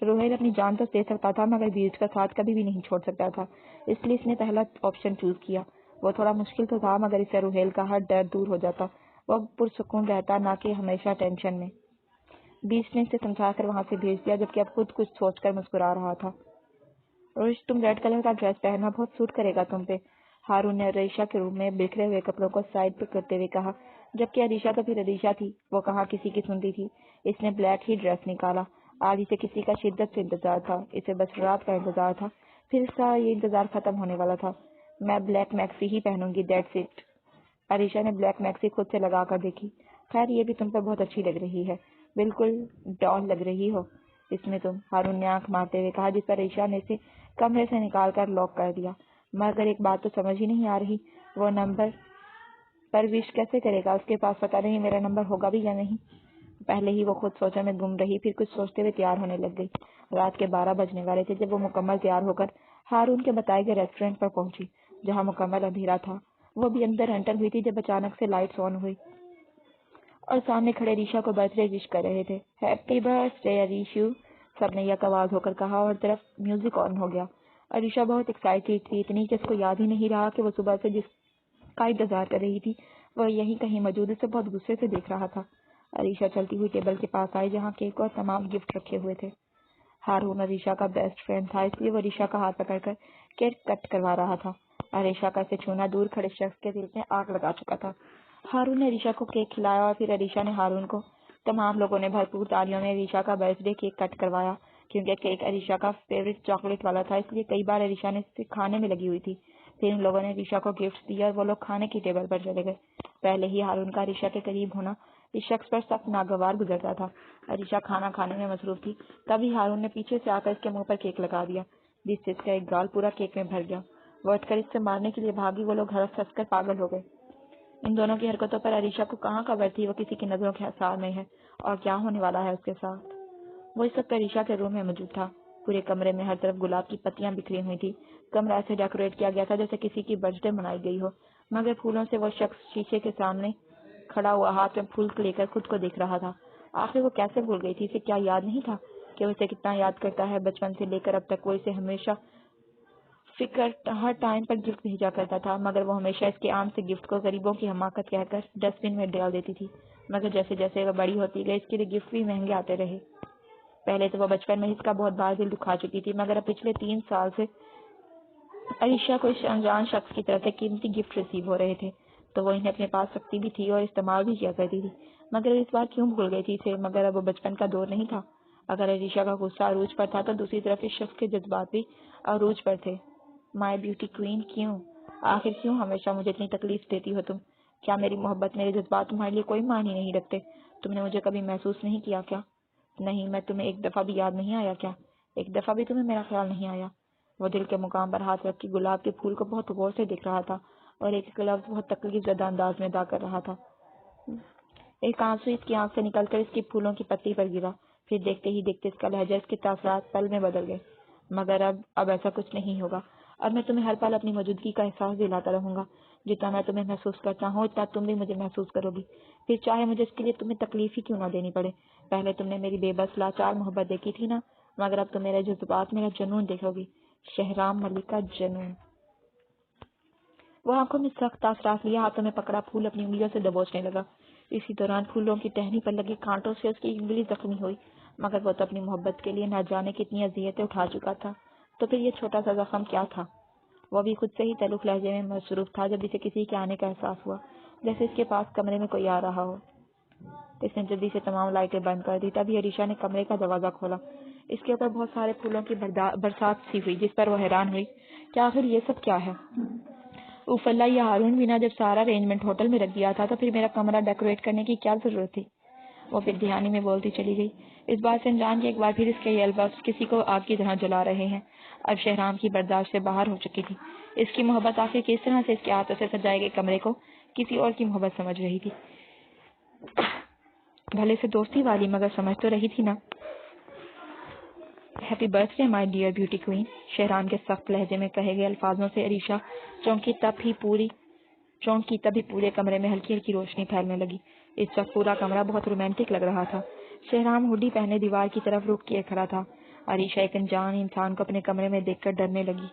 روہیل اپنی جان تو دے سکتا تھا مگر بیچ کا ساتھ کبھی بھی نہیں چھوڑ سکتا تھا, اس لیے اس نے پہلا آپشن چوز کیا. وہ تھوڑا مشکل تو تھا مگر اس سے روہیل کا ہر ڈر دور ہو جاتا. وہ پرسکون رہتا, نہ کہ ہمیشہ ٹینشن میں. بیچ نے اسے سمجھا کر وہاں سے بھیج دیا, جبکہ اب خود کچھ سوچ کر مسکرا رہا تھا. روش, تم ریڈ کلر کا ڈریس پہننا, بہت سوٹ کرے گا تم پہ. ہارون نے عریشہ کے روم میں بکھرے ہوئے کپڑوں کو سائڈ پہ کرتے ہوئے کہا, جبکہ عریشہ تو پھر عریشہ تھی, وہ کہاں کسی کی سنتی تھی. اس نے بلیک ہی ڈریس نکالا. آج اسے کسی کا شدت سے انتظار تھا, اسے بس رات کا انتظار تھا, پھر اس کا یہ انتظار ختم ہونے والا تھا. میں بلیک میکسی ہی پہنوں گی, دیٹس اٹ. عریشہ نے بلیک میکسی خود سے لگا کر دیکھی. خیر, یہ بھی تم پر بہت اچھی لگ رہی ہے, بالکل ڈال لگ رہی ہو اس میں تم, ہارون نے آنکھ مارتے ہوئے کہا, جس پر عریشہ نے اسے کمرے سے نکال کر لاک کر دیا. مگر ایک بات تو سمجھ ہی نہیں آ رہی, وہ نمبر پر وش کیسے کرے گا؟ اس کے پاس پتہ نہیں میرا نمبر ہوگا بھی یا نہیں. پہلے ہی وہ خود سوچنے میں گم رہی, پھر کچھ سوچتے ہوئے تیار ہونے لگ گئی. رات کے 12 بجنے والے تھے جب وہ مکمل تیار ہو کر ہارون کے بتائے گئے ریسٹورینٹ پر پہنچی, جہاں مکمل اندھیرا تھا. وہ بھی اندر انٹر ہوئی تھی جب اچانک سے لائٹس آن ہوئی اور سامنے کھڑے عریشہ کو برتھ ڈے وش کر رہے تھے. ہیپی برتھ ڈے عریشو, سب نے یک آواز ہو کر کہا, اور طرف میوزک آن ہو گیا. عریشہ بہت ایکسائٹیڈ تھی, اتنی کہ اس کو یاد ہی نہیں رہا کہ وہ صبح سے جس کا انتظار کر رہی تھی وہ یہیں کہیں موجود, اسے بہت غصے سے دیکھ رہا تھا. عریشہ چلتی ہوئی ٹیبل کے پاس آئی جہاں کیک اور تمام گفٹ رکھے ہوئے تھے. ہارون عریشہ کا بیسٹ فرینڈ تھا, اس لیے وہ عریشہ کا ہاتھ پکڑ کر کیک کٹ کروا رہا تھا. عریشہ کا اسے چھونا دور کھڑے شخص کے دل میں آگ لگا چکا تھا. ہارون نے عریشہ کو کیک کھلایا اور پھر عریشہ نے ہارون کو. تمام لوگوں نے بھرپور تالیوں میں عریشہ کا برتھ ڈے کیک کٹ کروایا. کیونکہ کیک عریشہ کا فیوریٹ چاکلیٹ والا تھا, اس لیے کئی بار عریشہ نے اسے کھانے میں لگی ہوئی تھی. پھر ان لوگوں نے عریشہ کو گفٹ دیا اور وہ لوگ کھانے کی ٹیبل پر چلے گئے. پہلے ہی ہارون کا عریشہ کے قریب ہونا اس شخص پر سخت ناگوار گزرتا تھا. عریشہ کھانا کھانے میں مصروف تھی, تبھی ہارون نے پیچھے سے آ کر اس کے منہ پر کیک لگا دیا, جس سے اس کا ایک گال پورا کیک میں بھر گیا. وہ اٹھ کر اس سے مارنے کے لیے بھاگی. وہ لوگ ہنس ہنس کر پاگل ہو گئے. ان دونوں کی حرکتوں پر عریشہ کو کہاں خبر تھی وہ کسی کی نظروں کے حصار میں ہے اور کیا ہونے والا ہے اس کے ساتھ. وہ اس وقت عریشہ کے روم میں موجود تھا. پورے کمرے میں ہر طرف گلاب کی پتیاں بکھری ہوئی تھی. کمرہ ایسے ڈیکوریٹ کیا گیا تھا جیسے کسی کی برتھ ڈے منائی گئی ہو, مگر پھولوں سے وہ شخص شیشے کے سامنے کھڑا ہوا ہاتھ میں پھول لے کر خود کو دیکھ رہا تھا. آخر وہ کیسے بھول گئی تھی؟ اسے کیا یاد نہیں تھا کہ وہ اسے کتنا یاد کرتا ہے؟ بچپن سے لے کر اب تک وہ اسے ہمیشہ ہر ٹائم پر گفٹ بھیجا کرتا تھا, مگر وہ ہمیشہ اس کے عام سے گفٹ کو غریبوں کی حماقت کہہ کر ڈسٹ بن میں ڈال دیتی تھی. مگر جیسے جیسے وہ بڑی ہوتی گئی اس کے لیے گفٹ بھی مہنگے آتے رہے. پہلے تو وہ بچپن میں اس کا بہت بار دل دکھا چکی تھی, مگر اب پچھلے 3 سال سے عریشہ کو اس انجان شخص کی طرف سے قیمتی گفٹ ریسیو ہو رہے تھے, تو وہ انہیں اپنے پاس رکھتی بھی تھی اور استعمال بھی کیا کرتی تھی. مگر اس بار کیوں بھول گئی تھی اسے؟ مگر اب وہ بچپن کا دور نہیں تھا. اگر عریشہ کا غصہ عروج پر تھا تو دوسری طرف اس شخص کے جذبات بھی عروج پر تھے. مائی بیوٹی کوئین, کیوں آخر کیوں ہمیشہ مجھے اتنی تکلیف دیتی ہو تم؟ کیا میری محبت, میرے جذبات تمہارے لیے کوئی معنی نہیں رکھتے؟ تم نے مجھے کبھی محسوس نہیں کیا کیا؟ نہیں, میں تمہیں ایک دفعہ بھی یاد نہیں آیا کیا؟ ایک دفعہ بھی تمہیں میرا خیال نہیں آیا؟ وہ دل کے مقام پر ہاتھ رکھ کے گلاب کے پھول کو بہت غور سے دیکھ رہا تھا اور ایک لفظ بہت تکلیف زدہ انداز میں ادا کر رہا تھا. ایک آنسو اس کی آنکھ سے نکل کر اس کی پھولوں کی پتی پر گرا. پھر دیکھتے ہی دیکھتے اس کا لہجہ, اس کے تاثرات پل میں بدل گئے. مگر اب ایسا کچھ نہیں ہوگا. اب میں تمہیں ہر پل اپنی موجودگی کا احساس دلاتا رہوں گا. جتنا میں تمہیں محسوس کرتا ہوں اتنا تم بھی مجھے محسوس کرو گی, پھر چاہے مجھے اس کے لیے تمہیں تکلیف ہی کیوں نہ دینی پڑے. پہلے تم نے میری بے بس لاچار محبت دیکھی تھی نا, مگر اب تم میرے جذبات, میرا جنون دیکھو گی. شہرام ملک کا جنون. وہ آنکھوں میں سخت تاثرات لیا ہاتھوں میں پکڑا پھول اپنی انگلیوں سے دبوچنے لگا. اسی دوران پھولوں کی ٹہنی پر لگے کانٹوں سے اس کی انگلی زخمی ہوئی, مگر وہ تو اپنی محبت کے لیے نہ جانے کتنی اذیتیں اٹھا چکا تھا, تو پھر یہ چھوٹا سا زخم کیا تھا؟ وہ بھی خود سے ہی تلخ لہجے میں مصروف تھا جب اسے کسی کے آنے کا احساس ہوا, جیسے اس کے پاس کمرے میں کوئی آ رہا ہو. اس نے جلدی سے تمام لائٹیں بند کر دی. تبھی عریشہ نے کمرے کا دروازہ کھولا. اس کے اوپر بہت سارے پھولوں کی برسات سی ہوئی, جس پر وہ حیران ہوئی. کیا آخر یہ سب کیا ہے؟ اوف اللہ، یہ ہارون بھی نا جب سارا ارینجمنٹ ہوٹل میں رکھ دیا تھا تو پھر میرا کمرہ ڈیکوریٹ کرنے کی کیا ضرورت تھی؟ وہ پھر دھیانی میں بولتی چلی گئی، اس بات سے انجان کہ ایک بار پھر اس کے یہ الفاظ کسی کو آگ کی طرح جلا رہے ہیں۔ اب شہرام کی برداشت سے باہر ہو چکی تھی۔ اس کی محبت آخر کس طرح سے اس کے ہاتھوں سے سجائے گئے کمرے کو کسی اور کی محبت سمجھ رہی تھی؟ بھلے سے دوستی والی، مگر سمجھ تو رہی تھی نا۔ Happy birth day my dear beauty queen, Shahram کے سخت لہجے میں کہے گئے الفاظوں سے عریشہ چونکی تب ہی پورے کمرے میں ہلکی ہلکی روشنی پھیلنے لگی۔ اس وقت پورا کمرہ بہت رومانٹک لگ رہا تھا۔ شہرام ہوڈی پہنے دیوار کی طرف رخ کیے کھڑا تھا۔ عریشہ ایک انجان انسان کو اپنے کمرے میں دیکھ کر ڈرنے لگی۔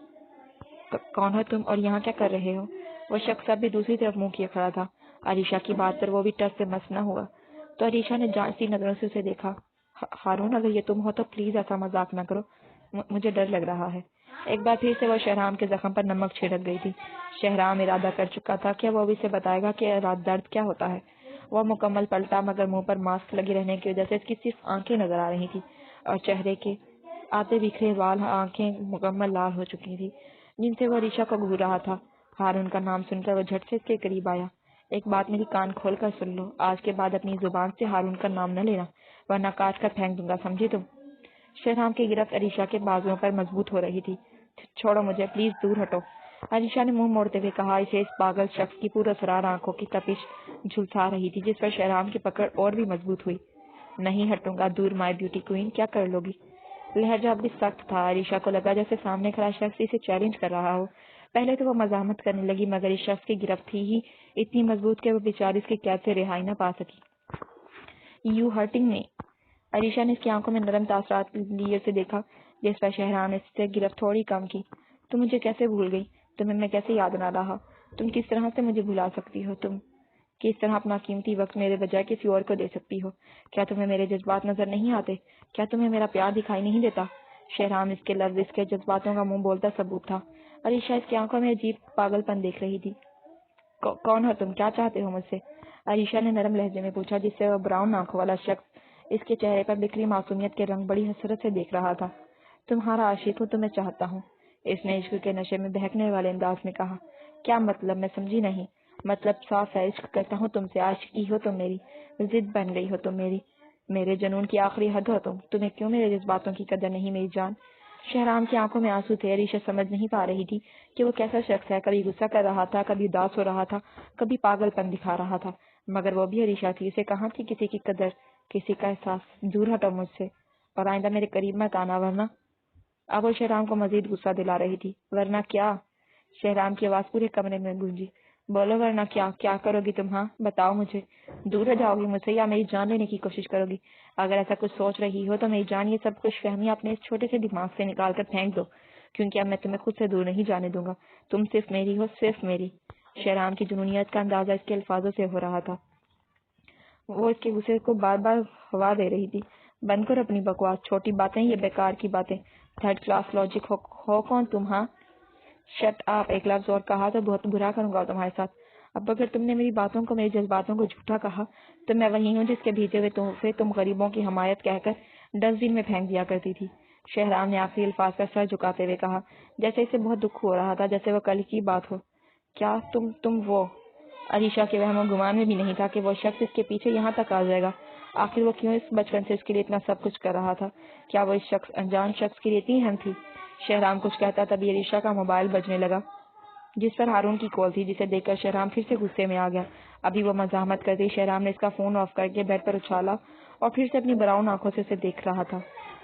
کون ہو تم اور یہاں کیا کر رہے ہو؟ وہ شخص اب بھی دوسری طرف منہ کیے کھڑا تھا۔ عریشہ کی بات پر وہ بھی ٹس سے مس نہ ہوا تو عریشہ نے جانچتی نظروں سے اسے دیکھا۔ ہارون، اگر یہ تم ہو تو پلیز ایسا مذاق نہ کرو، مجھے ڈر لگ رہا ہے۔ ایک بار پھر سے وہ شہرام کے زخم پر نمک چھڑک گئی تھی۔ شہرام ارادہ کر چکا تھا کہ وہ اسے بتائے گا کہ درد کیا ہوتا ہے۔ وہ مکمل پلٹا، مگر منہ پر ماسک لگی رہنے کی وجہ سے اس کی صرف آنکھیں نظر آ رہی تھی اور چہرے کے آتے بکھرے وال، آنکھیں مکمل لال ہو چکی تھی جن سے وہ عریشہ کو گھور رہا تھا۔ ہارون کا نام سن کر وہ جھٹ سے اس کے قریب آیا۔ ایک بات میری کان کھول کر سن لو، آج کے بعد اپنی زبان سے ہارون کا نام نہ لینا، ورنہ کاٹ کر پھینک دوں گا، سمجھی تم؟ شہرام کی گرفت عریشہ کے بازوؤں پر مضبوط ہو رہی تھی۔ چھوڑو مجھے، پلیز دور ہٹو، عریشہ نے منہ موڑتے ہوئے کہا۔ اسے اس پاگل شخص کی پورا سرار آنکھوں کی تپش جھلسا رہی تھی جس پر شہرام کی پکڑ اور بھی مضبوط ہوئی۔ نہیں ہٹوں گا، دور مائی بیوٹی کوئین، کیا کر لوگی؟ لہجہ اب بھی سخت تھا۔ عریشہ کو لگا جیسے سامنے کھڑا شخص اسے چیلنج کر رہا ہو۔ پہلے تو وہ مزاحمت کرنے لگی، مگر اس شخص کی گرفت تھی ہی اتنی مضبوط کہ وہ بیچاری اس کی قید سے رہائی نہ پا سکی۔ یو ہرٹنگ می، عریشہ نے اس کی آنکھوں میں نرم تاثرات لیے اسے دیکھا جس پر شہرام نے اس سے گرفت تھوڑی کم کی۔ تم مجھے کیسے بھول گئی؟ تمہیں میں کیسے یاد نہ رہا؟ تم کس طرح سے مجھے بھلا سکتی ہو؟ تم کس طرح اپنا قیمتی وقت میرے بجائے کسی اور کو دے سکتی ہو؟ کیا تمہیں میرے جذبات نظر نہیں آتے؟ کیا تمہیں میرا پیار دکھائی نہیں دیتا؟ شہرام اس کے لفظ اس کے جذباتوں کا منہ بولتا ثبوت تھا۔ عریشہ اس کی آنکھوں میں عجیب پاگل پن دیکھ رہی تھی۔ کون ہو تم؟ کیا چاہتے ہو مجھ سے؟ عریشہ نے نرم لہجے میں پوچھا جس سے وہ براؤن آنکھوں والا شخص اس کے چہرے پر بکھری معصومیت کے رنگ بڑی حسرت سے دیکھ رہا تھا۔ تمہارا عاشق ہوں، تمہیں چاہتا ہوں، اس نے عشق کے نشے میں بہکنے والے انداز میں کہا۔ کیا مطلب؟ میں سمجھی نہیں۔ مطلب صاف ہے، عشق کرتا ہوں تم سے، عاشقی ہو تم میری، ضد بن گئی ہو تم میری، میرے جنون کی آخری حد ہو تم۔ تمہیں کیوں میرے جذباتوں کی قدر نہیں میری جان؟ شہرام کی آنکھوں میں آنسو تھے۔ عریشہ سمجھ نہیں پا رہی تھی کہ وہ کیسا شخص ہے، کبھی غصہ کر رہا تھا، کبھی اداس ہو رہا تھا، کبھی پاگل پن دکھا رہا تھا، مگر وہ بھی عریشہ تھی۔ اسے کہاں تھی کسی کی قدر، کسی کا احساس؟ دور ہٹو مجھ سے اور آئندہ میرے قریب مت آنا، ورنہ… اب وہ شہرام کو مزید غصہ دلا رہی تھی۔ ورنہ کیا؟ شہرام کی آواز پورے کمرے میں گونجی۔ بولو، ورنہ کیا؟ کیا کرو گی تم؟ ہاں بتاؤ مجھے۔ دور ہو جاؤ گی مجھ سے یا میری جان لینے کی کوشش کرو گی؟ اگر ایسا کچھ سوچ رہی ہو تو میری جان، یہ سب خوش فہمی اپنے اس چھوٹے سے دماغ سے نکال کر پھینک دو، کیونکہ اب میں تمہیں خود سے دور نہیں جانے دوں گا۔ تم صرف میری ہو، صرف میری۔ شہرام کی جنونیت کا اندازہ اس کے الفاظوں سے ہو رہا تھا۔ وہ اس کے غصے کو بار بار ہوا دے رہی تھی۔ بند کرو اپنی بکواس، چھوٹی باتیں، یہ بیکار کی باتیں، تھرڈ کلاس لاجک ہو کون تم؟ ہاں شٹ آپ، ایک لفظ اور کہا تو بہت برا کروں گا تمہارے ساتھ۔ اب اگر تم نے میری باتوں کو، میرے جذباتوں کو جھوٹا کہا تو میں وہی ہوں جس کے بھیجے ہوئے تحفے تم غریبوں کی حمایت کہہ کر ڈسٹ بن میں پھینک دیا کرتی تھی۔ شہرام نے آخری الفاظ پر سر جھکاتے ہوئے کہا، جیسے اسے بہت دکھ ہو رہا تھا، جیسے وہ کل کی بات ہو۔ کیا تم وہ… عریشہ کے وہم و گمان میں بھی نہیں تھا کہ وہ شخص اس کے پیچھے یہاں تک آ جائے گا۔ آخر وہ کیوں اس بچپن سے اس کے لیے اتنا سب کچھ کر رہا تھا؟ کیا وہ اس انجان شخص کے لیے اتنی اہم تھی؟ شہرام کچھ کہتا تبھی عریشہ کا موبائل بجنے لگا جس پر ہارون کی کال تھی، جسے دیکھ کر شہرام پھر سے غصے میں آ گیا۔ ابھی وہ مزاحمت کرتی شہرام نے اس کا فون آف کر کے بیڈ پر اچھالا اور پھر سے اپنی براؤن آنکھوں سے اسے دیکھ رہا تھا۔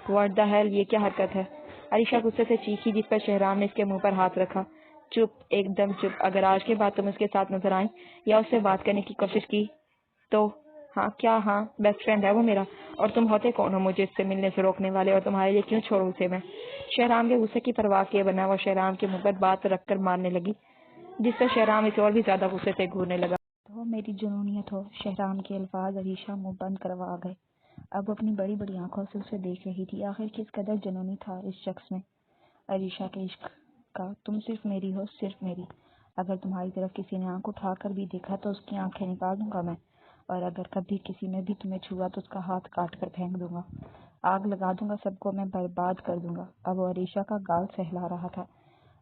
واٹ دا ہیل، یہ کیا حرکت ہے؟ عریشہ غصے سے چیخی جس پر شہرام نے اس کے منہ پر ہاتھ رکھا۔ چپ، ایک دم چپ۔ اگر آج کے بعد تم اس کے ساتھ نظر آئیں یا اس سے بات کرنے کی کوشش کی تو… ہاں کیا؟ ہاں بیسٹ فرینڈ ہے وہ میرا، اور تم ہوتے کون ہو مجھے اس سے ملنے سے روکنے والے، اور تمہارے لیے کیوں چھوڑوں اسے میں؟ شہرام کے غصے کی پرواہ کیے بنا وہ شہرام کے منہ پر بات رکھ کر مارنے لگی جس سے شہرام اسے اور بھی زیادہ غصے سے گھورنے لگا۔ تو میری جنونیت ہو، شہرام کے الفاظ عریشہ منہ بند کروا گئے۔ اب اپنی بڑی بڑی آنکھوں سے اسے دیکھ رہی تھی۔ آخر کس قدر جنونی تھا اس شخص میں، عریشہ کے عشق کا۔ تم صرف میری ہو، صرف میری۔ اگر تمہاری طرف کسی نے آنکھ اٹھا کر بھی دیکھا تو اس کی آنکھیں نکال دوں گا میں، اور اگر کبھی کسی نے بھی تمہیں چھوا تو اس کا ہاتھ کاٹ کر پھینک دوں گا، آگ لگا دوں گا، سب کو میں برباد کر دوں گا۔ اب وہ عریشہ کا گال سہلا رہا تھا۔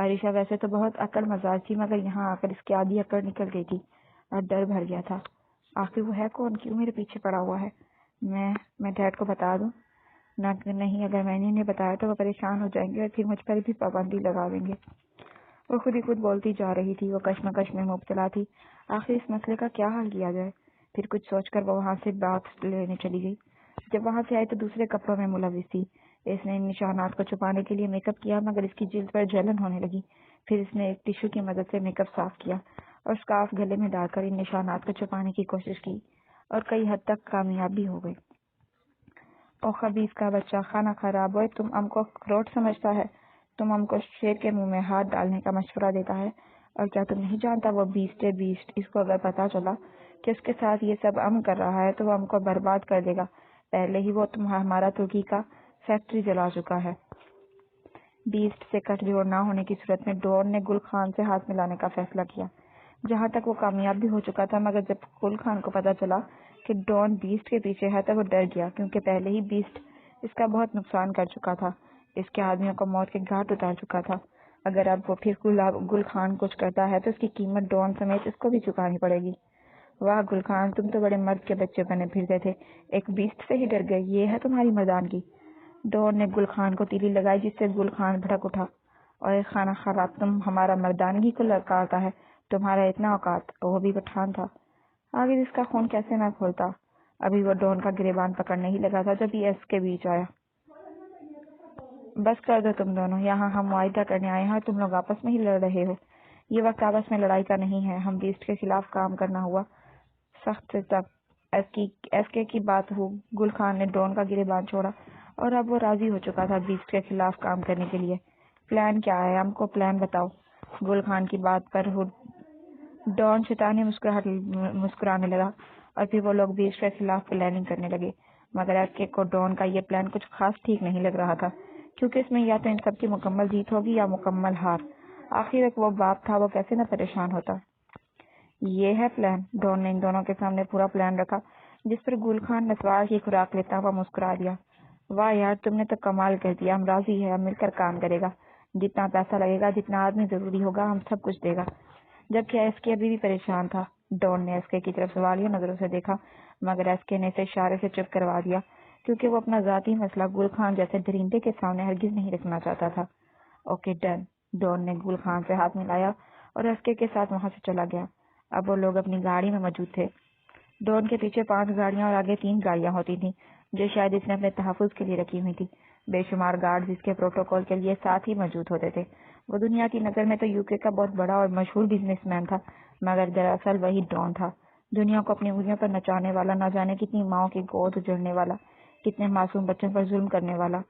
عریشہ ویسے تو بہت عقل مزاج تھی، مگر یہاں آ کر اس کی آدھی عقل نکل گئی تھی اور ڈر بھر گیا تھا۔ آخر وہ ہے کون؟ کیوں میرے پیچھے پڑا ہوا ہے؟ میں ڈیڈ کو بتا دوں؟ نہیں، اگر میں نے انہیں بتایا تو وہ پریشان ہو جائیں گے اور پھر مجھ پر بھی پابندی لگا دیں گے۔ وہ خود ہی خود بولتی جا رہی تھی، وہ کشمکش میں مبتلا تھی۔ آخر اس مسئلے کا کیا حل کیا جائے؟ پھر کچھ سوچ کر وہ وہاں سے بات لینے چلی گئی۔ جب وہاں سے آئی تو دوسرے کپڑوں میں ملوث تھی۔ اس نے ان نشانات کو چھپانے کے لیے میک اپ کیا، مگر اس کی جلد پر جلن ہونے لگی۔ پھر اس نے ایک ٹشو کی مدد سے میک اپ صاف کیا اور اسکارف گلے میں ڈال کر ان نشانات کو چھپانے کی کوشش کی اور کئی حد تک کامیاب بھی ہو گئی۔ او خبیث کا بچہ، کھانا خراب ہوئے، تم ام کو اخروٹ سمجھتا ہے؟ تم ام کو شیر کے منہ میں ہاتھ ڈالنے کا مشورہ دیتا ہے؟ اور کیا تم نہیں جانتا وہ بیسٹ ہے بیسٹ؟ اس کو اگر پتا چلا کہ اس کے ساتھ یہ سب ام کر رہا ہے تو وہ ام کو برباد کر دے گا۔ پہلے ہی وہ ہمارا ترکی کا فیکٹری جلا چکا ہے۔ بیسٹ سے کٹ جوڑ نہ ہونے کی صورت میں ڈون نے گل خان سے ہاتھ ملانے کا فیصلہ کیا۔ جہاں تک وہ کامیاب بھی ہو چکا تھا، مگر جب گل خان کو پتا چلا کہ ڈون بیسٹ کے پیچھے ہے تو وہ ڈر گیا، کیونکہ پہلے ہی بیسٹ اس کا بہت نقصان کر چکا تھا، اس کے آدمیوں کو موت کے گھاٹ اتار چکا تھا۔ اگر اب وہ پھر گل خان کچھ کرتا ہے تو اس کی قیمت ڈون سمیت اس کو بھی چکانی پڑے گی۔ واہ گل خان، تم تو بڑے مرد کے بچے بنے پھرتے تھے، ایک بیسٹ سے ہی ڈر گئے، یہ ہے تمہاری مردانگی۔ ڈون نے گل خان کو تیلی لگائی، جس سے گل خان بھڑک اٹھا۔ اور ایک خانہ خراب، تم ہمارا مردانگی کو للکارتا ہے، تمہارا اتنا اوقات؟ وہ بھی پٹھان تھا، آگے اس کا خون کیسے نہ کھولتا۔ ابھی وہ ڈون کا گریبان پکڑنے ہی لگا تھا جب یہ ایس کے بیچ آیا۔ بس کر دو تم دونوں، یہاں ہم معاہدہ کرنے آئے ہیں اور تم لوگ آپس میں ہی لڑ رہے ہو۔ یہ وقت آپس میں لڑائی کا نہیں ہے، ہم بیسٹ کے خلاف کام کرنا ہوا سخت سے تب ایس کے بات ہو۔ گل خان نے ڈون کا گریبان چھوڑا اور اب وہ راضی ہو چکا تھا بیسٹ کے خلاف کام کرنے کے لیے۔ پلان کیا ہے؟ ہم کو پلان بتاؤ۔ گل خان کی بات پر ڈون شیطانی مسکرانے لگا اور پھر وہ لوگ بیسٹ کے خلاف پلاننگ کرنے لگے، مگر ایس کے کو ڈون کا یہ پلان کچھ خاص ٹھیک نہیں لگ رہا تھا، کیونکہ اس میں یا تو ان سب کی مکمل جیت ہوگی یا مکمل ہار۔ آخر ایک وہ باپ تھا، وہ کیسے نہ پریشان ہوتا۔ یہ ہے پلان۔ ڈون نے ان دونوں کے سامنے پورا پلان رکھا، جس پر گل خان نسوار کی خوراک لیتا ہوا مسکرا دیا۔ واہ یار، تم نے تو کمال کر دیا، ہم راضی ہے، ہم مل کر کام کرے گا، جتنا پیسہ لگے گا، جتنا آدمی ضروری ہوگا، ہم سب کچھ دے گا۔ جبکہ ایس کے ابھی بھی پریشان تھا۔ ڈون نے ایس کے کی طرف سوالیہ نظروں سے دیکھا، مگر ایس کے نے اسے اشارے سے چپ کروا دیا، کیونکہ وہ اپنا ذاتی مسئلہ گل خان جیسے درندے کے سامنے ہرگز نہیں رکھنا چاہتا تھا۔ Okay done. ڈون نے گل خان سے ہاتھ ملایا اور ایس کے ساتھ وہاں سے چلا گیا۔ اب وہ لوگ اپنی گاڑی میں موجود تھے۔ ڈون کے پیچھے 5 گاڑیاں اور آگے 3 گاڑیاں ہوتی تھیں، جو شاید اس نے اپنے تحفظ کے لیے رکھی ہوئی تھی۔ بے شمار گارڈز اس کے پروٹوکول کے لیے ساتھ ہی موجود ہوتے تھے۔ وہ دنیا کی نظر میں تو یوکے کا بہت بڑا اور مشہور بزنس مین تھا، مگر دراصل وہی ڈون تھا، دنیا کو اپنی انگلیوں پر نچانے والا، نہ جانے کتنی ماؤں کی گود اجڑنے والا، کتنے معصوم بچوں پر ظلم کرنے والا،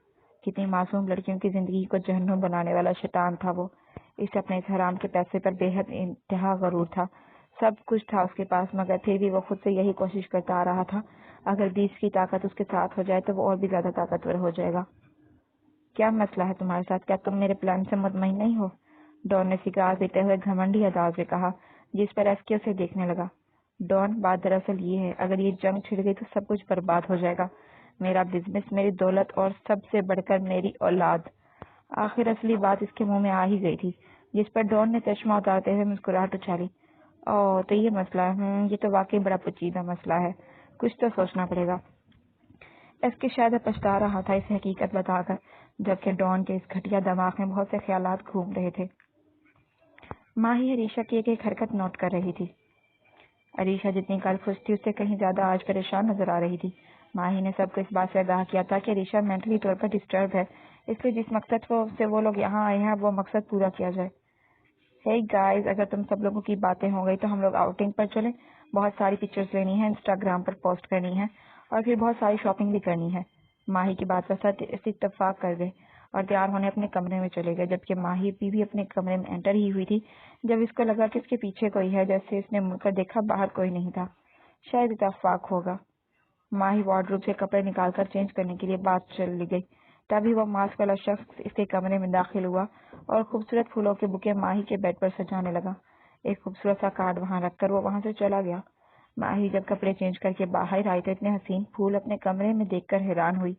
کتنی معصوم لڑکیوں کی زندگی کو جہنم بنانے والا شیطان تھا وہ۔ اسے اپنے اس حرام کے پیسے پر بے حد انتہا غرور تھا۔ سب کچھ تھا اس کے پاس، مگر پھر بھی وہ خود سے یہی کوشش کرتا آ رہا تھا، اگر بیس کی طاقت اس کے ساتھ ہو جائے تو وہ اور بھی زیادہ طاقتور ہو جائے گا۔ کیا مسئلہ ہے تمہارے ساتھ؟ کیا تم میرے پلان سے مطمئن نہیں ہو؟ ڈون نے سگار پیتے ہوئے گھمنڈی انداز سے کہا، جس پر ایس کے اسے دیکھنے لگا۔ ڈون، بات دراصل یہ ہے، اگر یہ جنگ چھڑ گئی تو سب کچھ برباد ہو جائے گا، میرا بزنس، میری دولت اور سب سے بڑھ کر میری اولاد۔ آخر اصلی بات اس کے منہ میں آ ہی گئی تھی، جس پر ڈون نے چشمہ اتارتے ہوئے مسکراہٹ اچھالی۔ اوہ تو یہ مسئلہ ہے، یہ تو واقعی بڑا پیچیدہ مسئلہ ہے، کچھ تو سوچنا پڑے گا۔ اس کے شاید پچھتا رہا تھا اس حقیقت بتا کر، جبکہ ڈون کے اس گھٹیا دماغ میں بہت سے خیالات گھوم رہے تھے۔ ماہی عریشہ کی ایک حرکت نوٹ کر رہی تھی۔ عریشہ جتنی کل خوش تھی، اس سے کہیں زیادہ آج پریشان نظر آ رہی تھی۔ ماہی نے سب کو اس بات سے آگاہ کیا تھا کہ عریشہ مینٹلی طور پر ڈسٹرب ہے، اس لیے جس مقصد سے وہ لوگ یہاں آئے ہیں وہ مقصد پورا کیا جائے۔ ہے گائز، اگر تم سب لوگوں کی باتیں ہو گئی تو ہم لوگ آؤٹنگ پر چلیں، بہت ساری پکچرز لینی ہیں، انسٹاگرام پر پوسٹ کرنی ہے اور پھر بہت ساری شاپنگ بھی کرنی ہے۔ ماہی کی بات پر سب اتفاق کر گئے اور تیار ہونے اپنے کمرے میں چلے گئے، جبکہ ماہی بھی اپنے کمرے میں انٹر ہی ہوئی تھی جب اس کو لگا کہ اس کے پیچھے کوئی ہے۔ جیسے اس نے مڑ کر دیکھا، باہر کوئی نہیں تھا۔ شاید اتفاق ہوگا۔ ماہی وارڈروب سے کپڑے نکال کر چینج کرنے کے لیے بات چلی گئی، تبھی وہ ماسک والا شخص اس کے کمرے میں داخل ہوا اور خوبصورت پھولوں کے بکے ماہی کے بیڈ پر سجانے لگا۔ ایک خوبصورت سا کارڈ وہاں رکھ کر وہ وہاں سے چلا گیا۔ ماہی جب کپڑے چینج کر کے باہر آئی تو اتنے حسین پھول اپنے کمرے میں دیکھ کر حیران ہوئی۔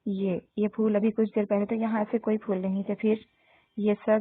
یہ پھول، ابھی کچھ دیر پہلے تو یہاں ایسے کوئی پھول نہیں تھے، پھر یہ سب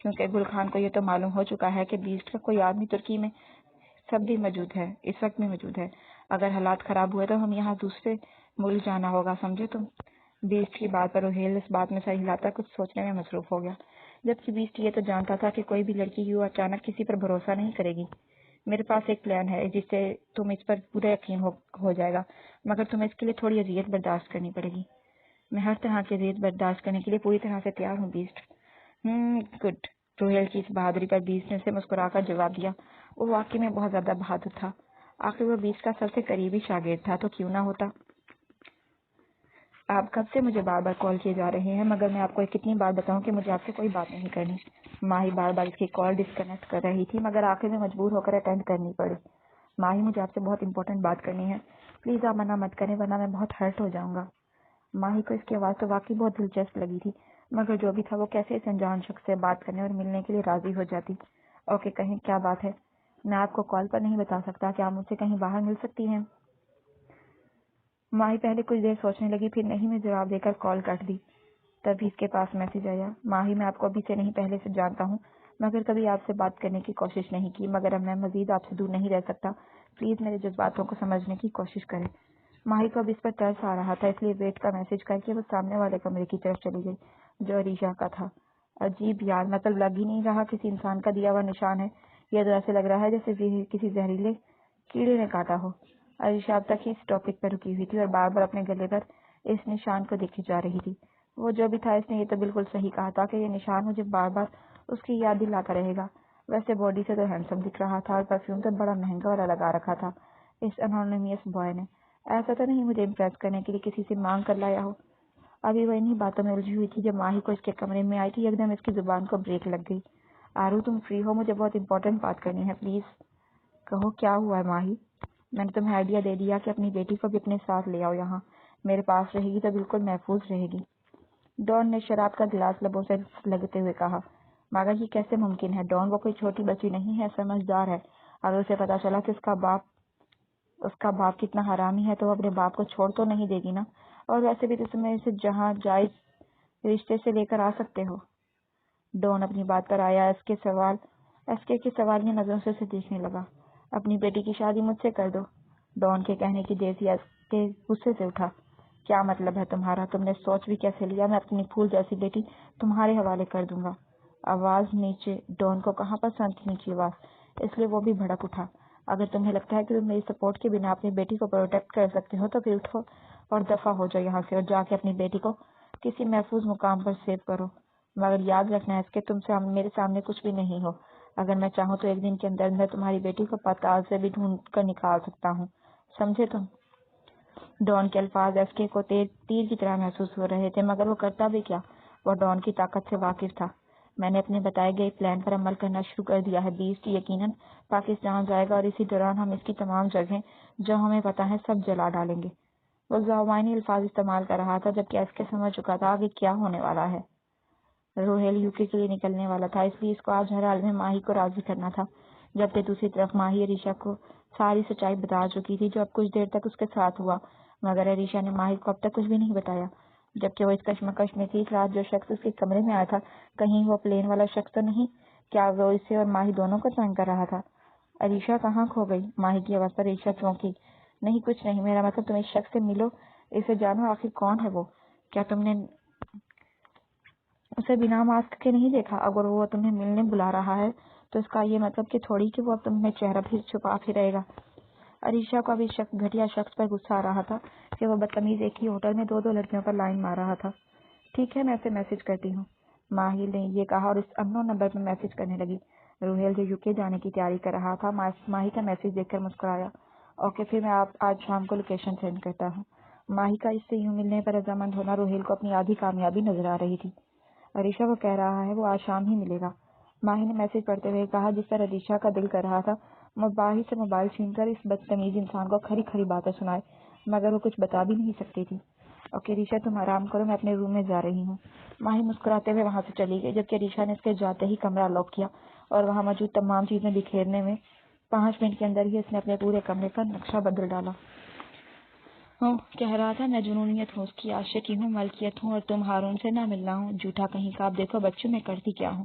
کیونکہ گل خان کو یہ تو معلوم ہو چکا ہے کہ بیسٹ کا کوئی آدمی ترکی میں سب بھی موجود ہے، اس وقت میں موجود ہے۔ اگر حالات خراب ہوئے تو ہم یہاں دوسرے ملک جانا ہوگا، سمجھے تم؟ بیسٹ کی بات پر روہیل اس بات میں سر ہلاتا کچھ سوچنے میں مصروف ہو گیا، جبکہ بیسٹ یہ تو جانتا تھا کہ کوئی بھی لڑکی یوں اچانک کسی پر بھروسہ نہیں کرے گی۔ میرے پاس ایک پلان ہے جس سے تم اس پر پورا یقین ہو جائے گا، مگر تمہیں اس کے لیے تھوڑی اذیت برداشت کرنی پڑے گی۔ میں ہر طرح کی اذیت برداشت کرنے کے لیے پوری طرح سے تیار ہوں بیسٹ۔ گڈ۔ روہیل کی اس بہادری پر بیسٹ نے سے مسکرا کر جواب دیا۔ وہ واقعی میں بہت زیادہ بہادر تھا، آخر وہ بیسٹ کا سب سے قریبی شاگرد تھا تو کیوں نہ ہوتا۔ آپ کب سے مجھے بار بار کال کیے جا رہے ہیں، مگر میں آپ کو کتنی بار بتاؤں کہ مجھے آپ سے کوئی بات نہیں کرنی۔ ماہی بار بار اس کی کال ڈسکنیکٹ کر رہی تھی، مگر آخر میں مجبور ہو کر اٹینڈ کرنی پڑی۔ ماہی، مجھے آپ سے بہت امپورٹنٹ بات کرنی ہے، پلیز آپ منع مت کریں ورنہ میں بہت ہرٹ ہو جاؤں گا۔ ماہی کو اس کی آواز تو واقعی بہت دلچسپ لگی تھی، مگر جو بھی تھا وہ کیسے اس انجان شخص سے بات کرنے اور ملنے کے لیے راضی ہو جاتی۔ اوکے، کہیں کیا بات ہے؟ میں آپ کو کال پر نہیں بتا سکتا، کیا آپ مجھ سے کہیں باہر مل سکتی ہیں؟ ماہی پہلے کچھ دیر سوچنے لگی، پھر نہیں میں جواب دے کر کال کاٹ دی۔ تبھی اس کے پاس میسج آیا۔ ماہی، میں آپ کو ابھی سے نہیں پہلے سے جانتا ہوں، مگر کبھی آپ سے بات کرنے کی کوشش نہیں کی، مگر اب میں مزید آپ سے دور نہیں رہ سکتا، پلیز میرے جذباتوں کو سمجھنے کی کوشش کریں۔ ماہی کو اب اس پر ترس آ رہا تھا، اس لیے ویٹ کا میسج کر کے وہ سامنے والے کمرے کی طرف چلی گئی جو عریشہ کا تھا۔ عجیب یار، مطلب لگ ہی نہیں رہا کسی انسان کا دیا ہوا نشان ہے، یہ تو ایسے لگ رہا ہے جیسے کسی زہریلے کیڑے نے کاٹا ہو۔ عریشہ اب تک ہی اس ٹاپک پر رکی ہوئی تھی اور بار بار اپنے گلے پر اس نشان کو دیکھی جا رہی تھی۔ وہ جو بھی تھا، اس نے یہ تو بالکل صحیح کہا تھا کہ یہ نشان مجھے بار بار اس کی یاد دلاتا رہے گا۔ ویسے باڈی سے تو ہینڈسم دکھ رہا تھا اور پرفیوم تو بڑا مہنگا والا لگا رکھا تھا اس انونیمس بوائے نے۔ ایسا تو نہیں مجھے امپریس کرنے کے لیے کسی سے مانگ کر لایا ہو؟ ابھی وہ انہی باتوں میں الجھی ہوئی تھی جب ماہی کو اس کے کمرے میں آئی تھی، ایک دم اس کی زبان کو بریک لگ گئی۔ آرو، تم فری ہو؟ مجھے بہت امپورٹنٹ بات کرنی ہے، پلیز کہو کیا ہوا ہے ماہی؟ میں نے تمہیں آئیڈیا دے دیا کہ اپنی بیٹی کو بھی اپنے ساتھ لے آؤ، یہاں میرے پاس رہے گی تو بالکل محفوظ رہے گی۔ ڈان نے شراب کا گلاس لبوں سے لگتے ہوئے کہا۔ مگر یہ کیسے ممکن ہے ڈان؟ وہ کوئی چھوٹی بچی نہیں ہے، سمجھدار ہے۔ اگر اسے پتا چلا کہ اس کا باپ کتنا حرامی ہے تو وہ اپنے باپ کو چھوڑ تو نہیں دے گی نا، اور ویسے بھی تم اسے جہاں جائز رشتے سے لے کر آ سکتے ہو۔ ڈان اپنی بات پر آیا۔ اس کے سوالیہ نظروں سے اسے دیکھنے لگا۔ اپنی بیٹی کی شادی مجھ سے کر دو؟ ڈان کے کہنے کی دیر سے اس کے غصے سے اٹھا۔ کیا مطلب ہے تمہارا؟ تم نے سوچ بھی کیسے لیا میں اپنی پھول جیسی بیٹی تمہارے حوالے کر دوں گا؟ آواز نیچے۔ ڈان کو کہاں پسند تھی نیچی آواز، اس لیے وہ بھی بھڑک اٹھا۔ اگر تمہیں لگتا ہے کہ تم میری سپورٹ کے بنا اپنی بیٹی کو پروٹیکٹ کر سکتے ہو تو پھر اٹھو اور دفع ہو جاؤ یہاں سے، اور جا کے اپنی بیٹی کو کسی محفوظ مقام پر سیو کرو۔ مگر یاد رکھنا ہے کہ تم میرے سامنے کچھ بھی نہیں ہو۔ اگر میں چاہوں تو ایک دن کے اندر اندر تمہاری بیٹی کو پتال سے بھی ڈھونڈ کر نکال سکتا ہوں، سمجھے تم؟ ڈان کے الفاظ ایس کے کو تیر کی طرح محسوس ہو رہے تھے، مگر وہ کرتا بھی کیا؟ وہ ڈان کی طاقت سے واقف تھا۔ میں نے اپنے بتائے گئے پلان پر عمل کرنا شروع کر دیا ہے۔ بیسٹ یقیناً پاکستان جائے گا اور اسی دوران ہم اس کی تمام جگہیں جو ہمیں پتہ ہے سب جلا ڈالیں گے۔ وہ ذہنی الفاظ استعمال کر رہا تھا، جبکہ ایس کے سمجھ چکا تھا کہ کیا ہونے والا ہے۔ روہیل یوکے کے لیے نکلنے والا تھا، اس لیے اس کو آج ہر حال میں ماہی کو راضی کرنا تھا، جبکہ دوسری طرف ماہی عریشہ کو ساری سچائی بتا چکی تھی جو اب کچھ دیر تک اس کے ساتھ ہوا، مگر عریشہ نے ماہی کو اب تک کچھ بھی نہیں بتایا، جبکہ وہ اس کشمکش میں تھی۔ اس رات جو شخص اس کے کمرے میں آیا تھا، کہیں وہ پلین والا شخص تو نہیں؟ کیا وہ اسے اور ماہی دونوں کو تنگ کر رہا تھا؟ عریشہ کہاں کھو گئی؟ ماہی کی آواز پر عریشہ چونکی۔ نہیں، کچھ نہیں، میرا مطلب تم اس شخص سے ملو، اسے جانو، آخر کون ہے وہ؟ کیا تم نے اسے بنا ماسک کے نہیں دیکھا؟ اگر وہ تمہیں ملنے بلا رہا ہے تو اس کا یہ مطلب کہ تھوڑی کہ وہ اب تمہیں چہرہ بھی چھپا پھرے گا۔ عریشہ کو اب اس گھٹیا شخص پر غصہ آ رہا تھا کہ وہ بدتمیز ایک ہی ہوٹل میں دو لڑکیوں پر لائن مار رہا تھا۔ ٹھیک ہے، میں اسے میسج کرتی ہوں، ماہی نے یہ کہا اور اس انون نمبر پر میسج کرنے لگی۔ روہیل جو یوکے جانے کی تیاری کر رہا تھا ماہی کا میسج دیکھ کر مسکرایا۔ اوکے، پھر میں آج شام کو لوکیشن سینڈ کرتا ہوں۔ ماہی کا اس سے یوں ملنے پر رضامند ہونا روہیل کو اپنی آدھی کامیابی نظر آ رہی تھی۔ عریشہ کو کہہ رہا ہے وہ آج شام ہی ملے گا، ماہی نے میسج پڑھتے ہوئے کہا، جس پر عریشہ کا دل کر رہا تھا مباحث سے موبائل چھین کر اس بدتمیز انسان کو کھری کھری باتیں سنائے، مگر وہ کچھ بتا بھی نہیں سکتی تھی۔ اوکے عریشہ، تم آرام کرو، میں اپنے روم میں جا رہی ہوں۔ ماہی مسکراتے ہوئے وہاں سے چلی گئی، جبکہ عریشہ نے اس کے جاتے ہی کمرہ لاک کیا اور وہاں موجود تمام چیزیں بکھیرنے میں 5 منٹ کے اندر ہی اس نے اپنے پورے کمرے کا نقشہ بدل ڈالا۔ کہہ رہا تھا میں جنونیت ہوں، اس کی عاشقی ہوں، ملکیت ہوں، اور تم ہارون سے نہ ملنا ہوں، جھوٹا کہیں کا۔ آپ دیکھو بچوں میں کرتی کیا ہوں۔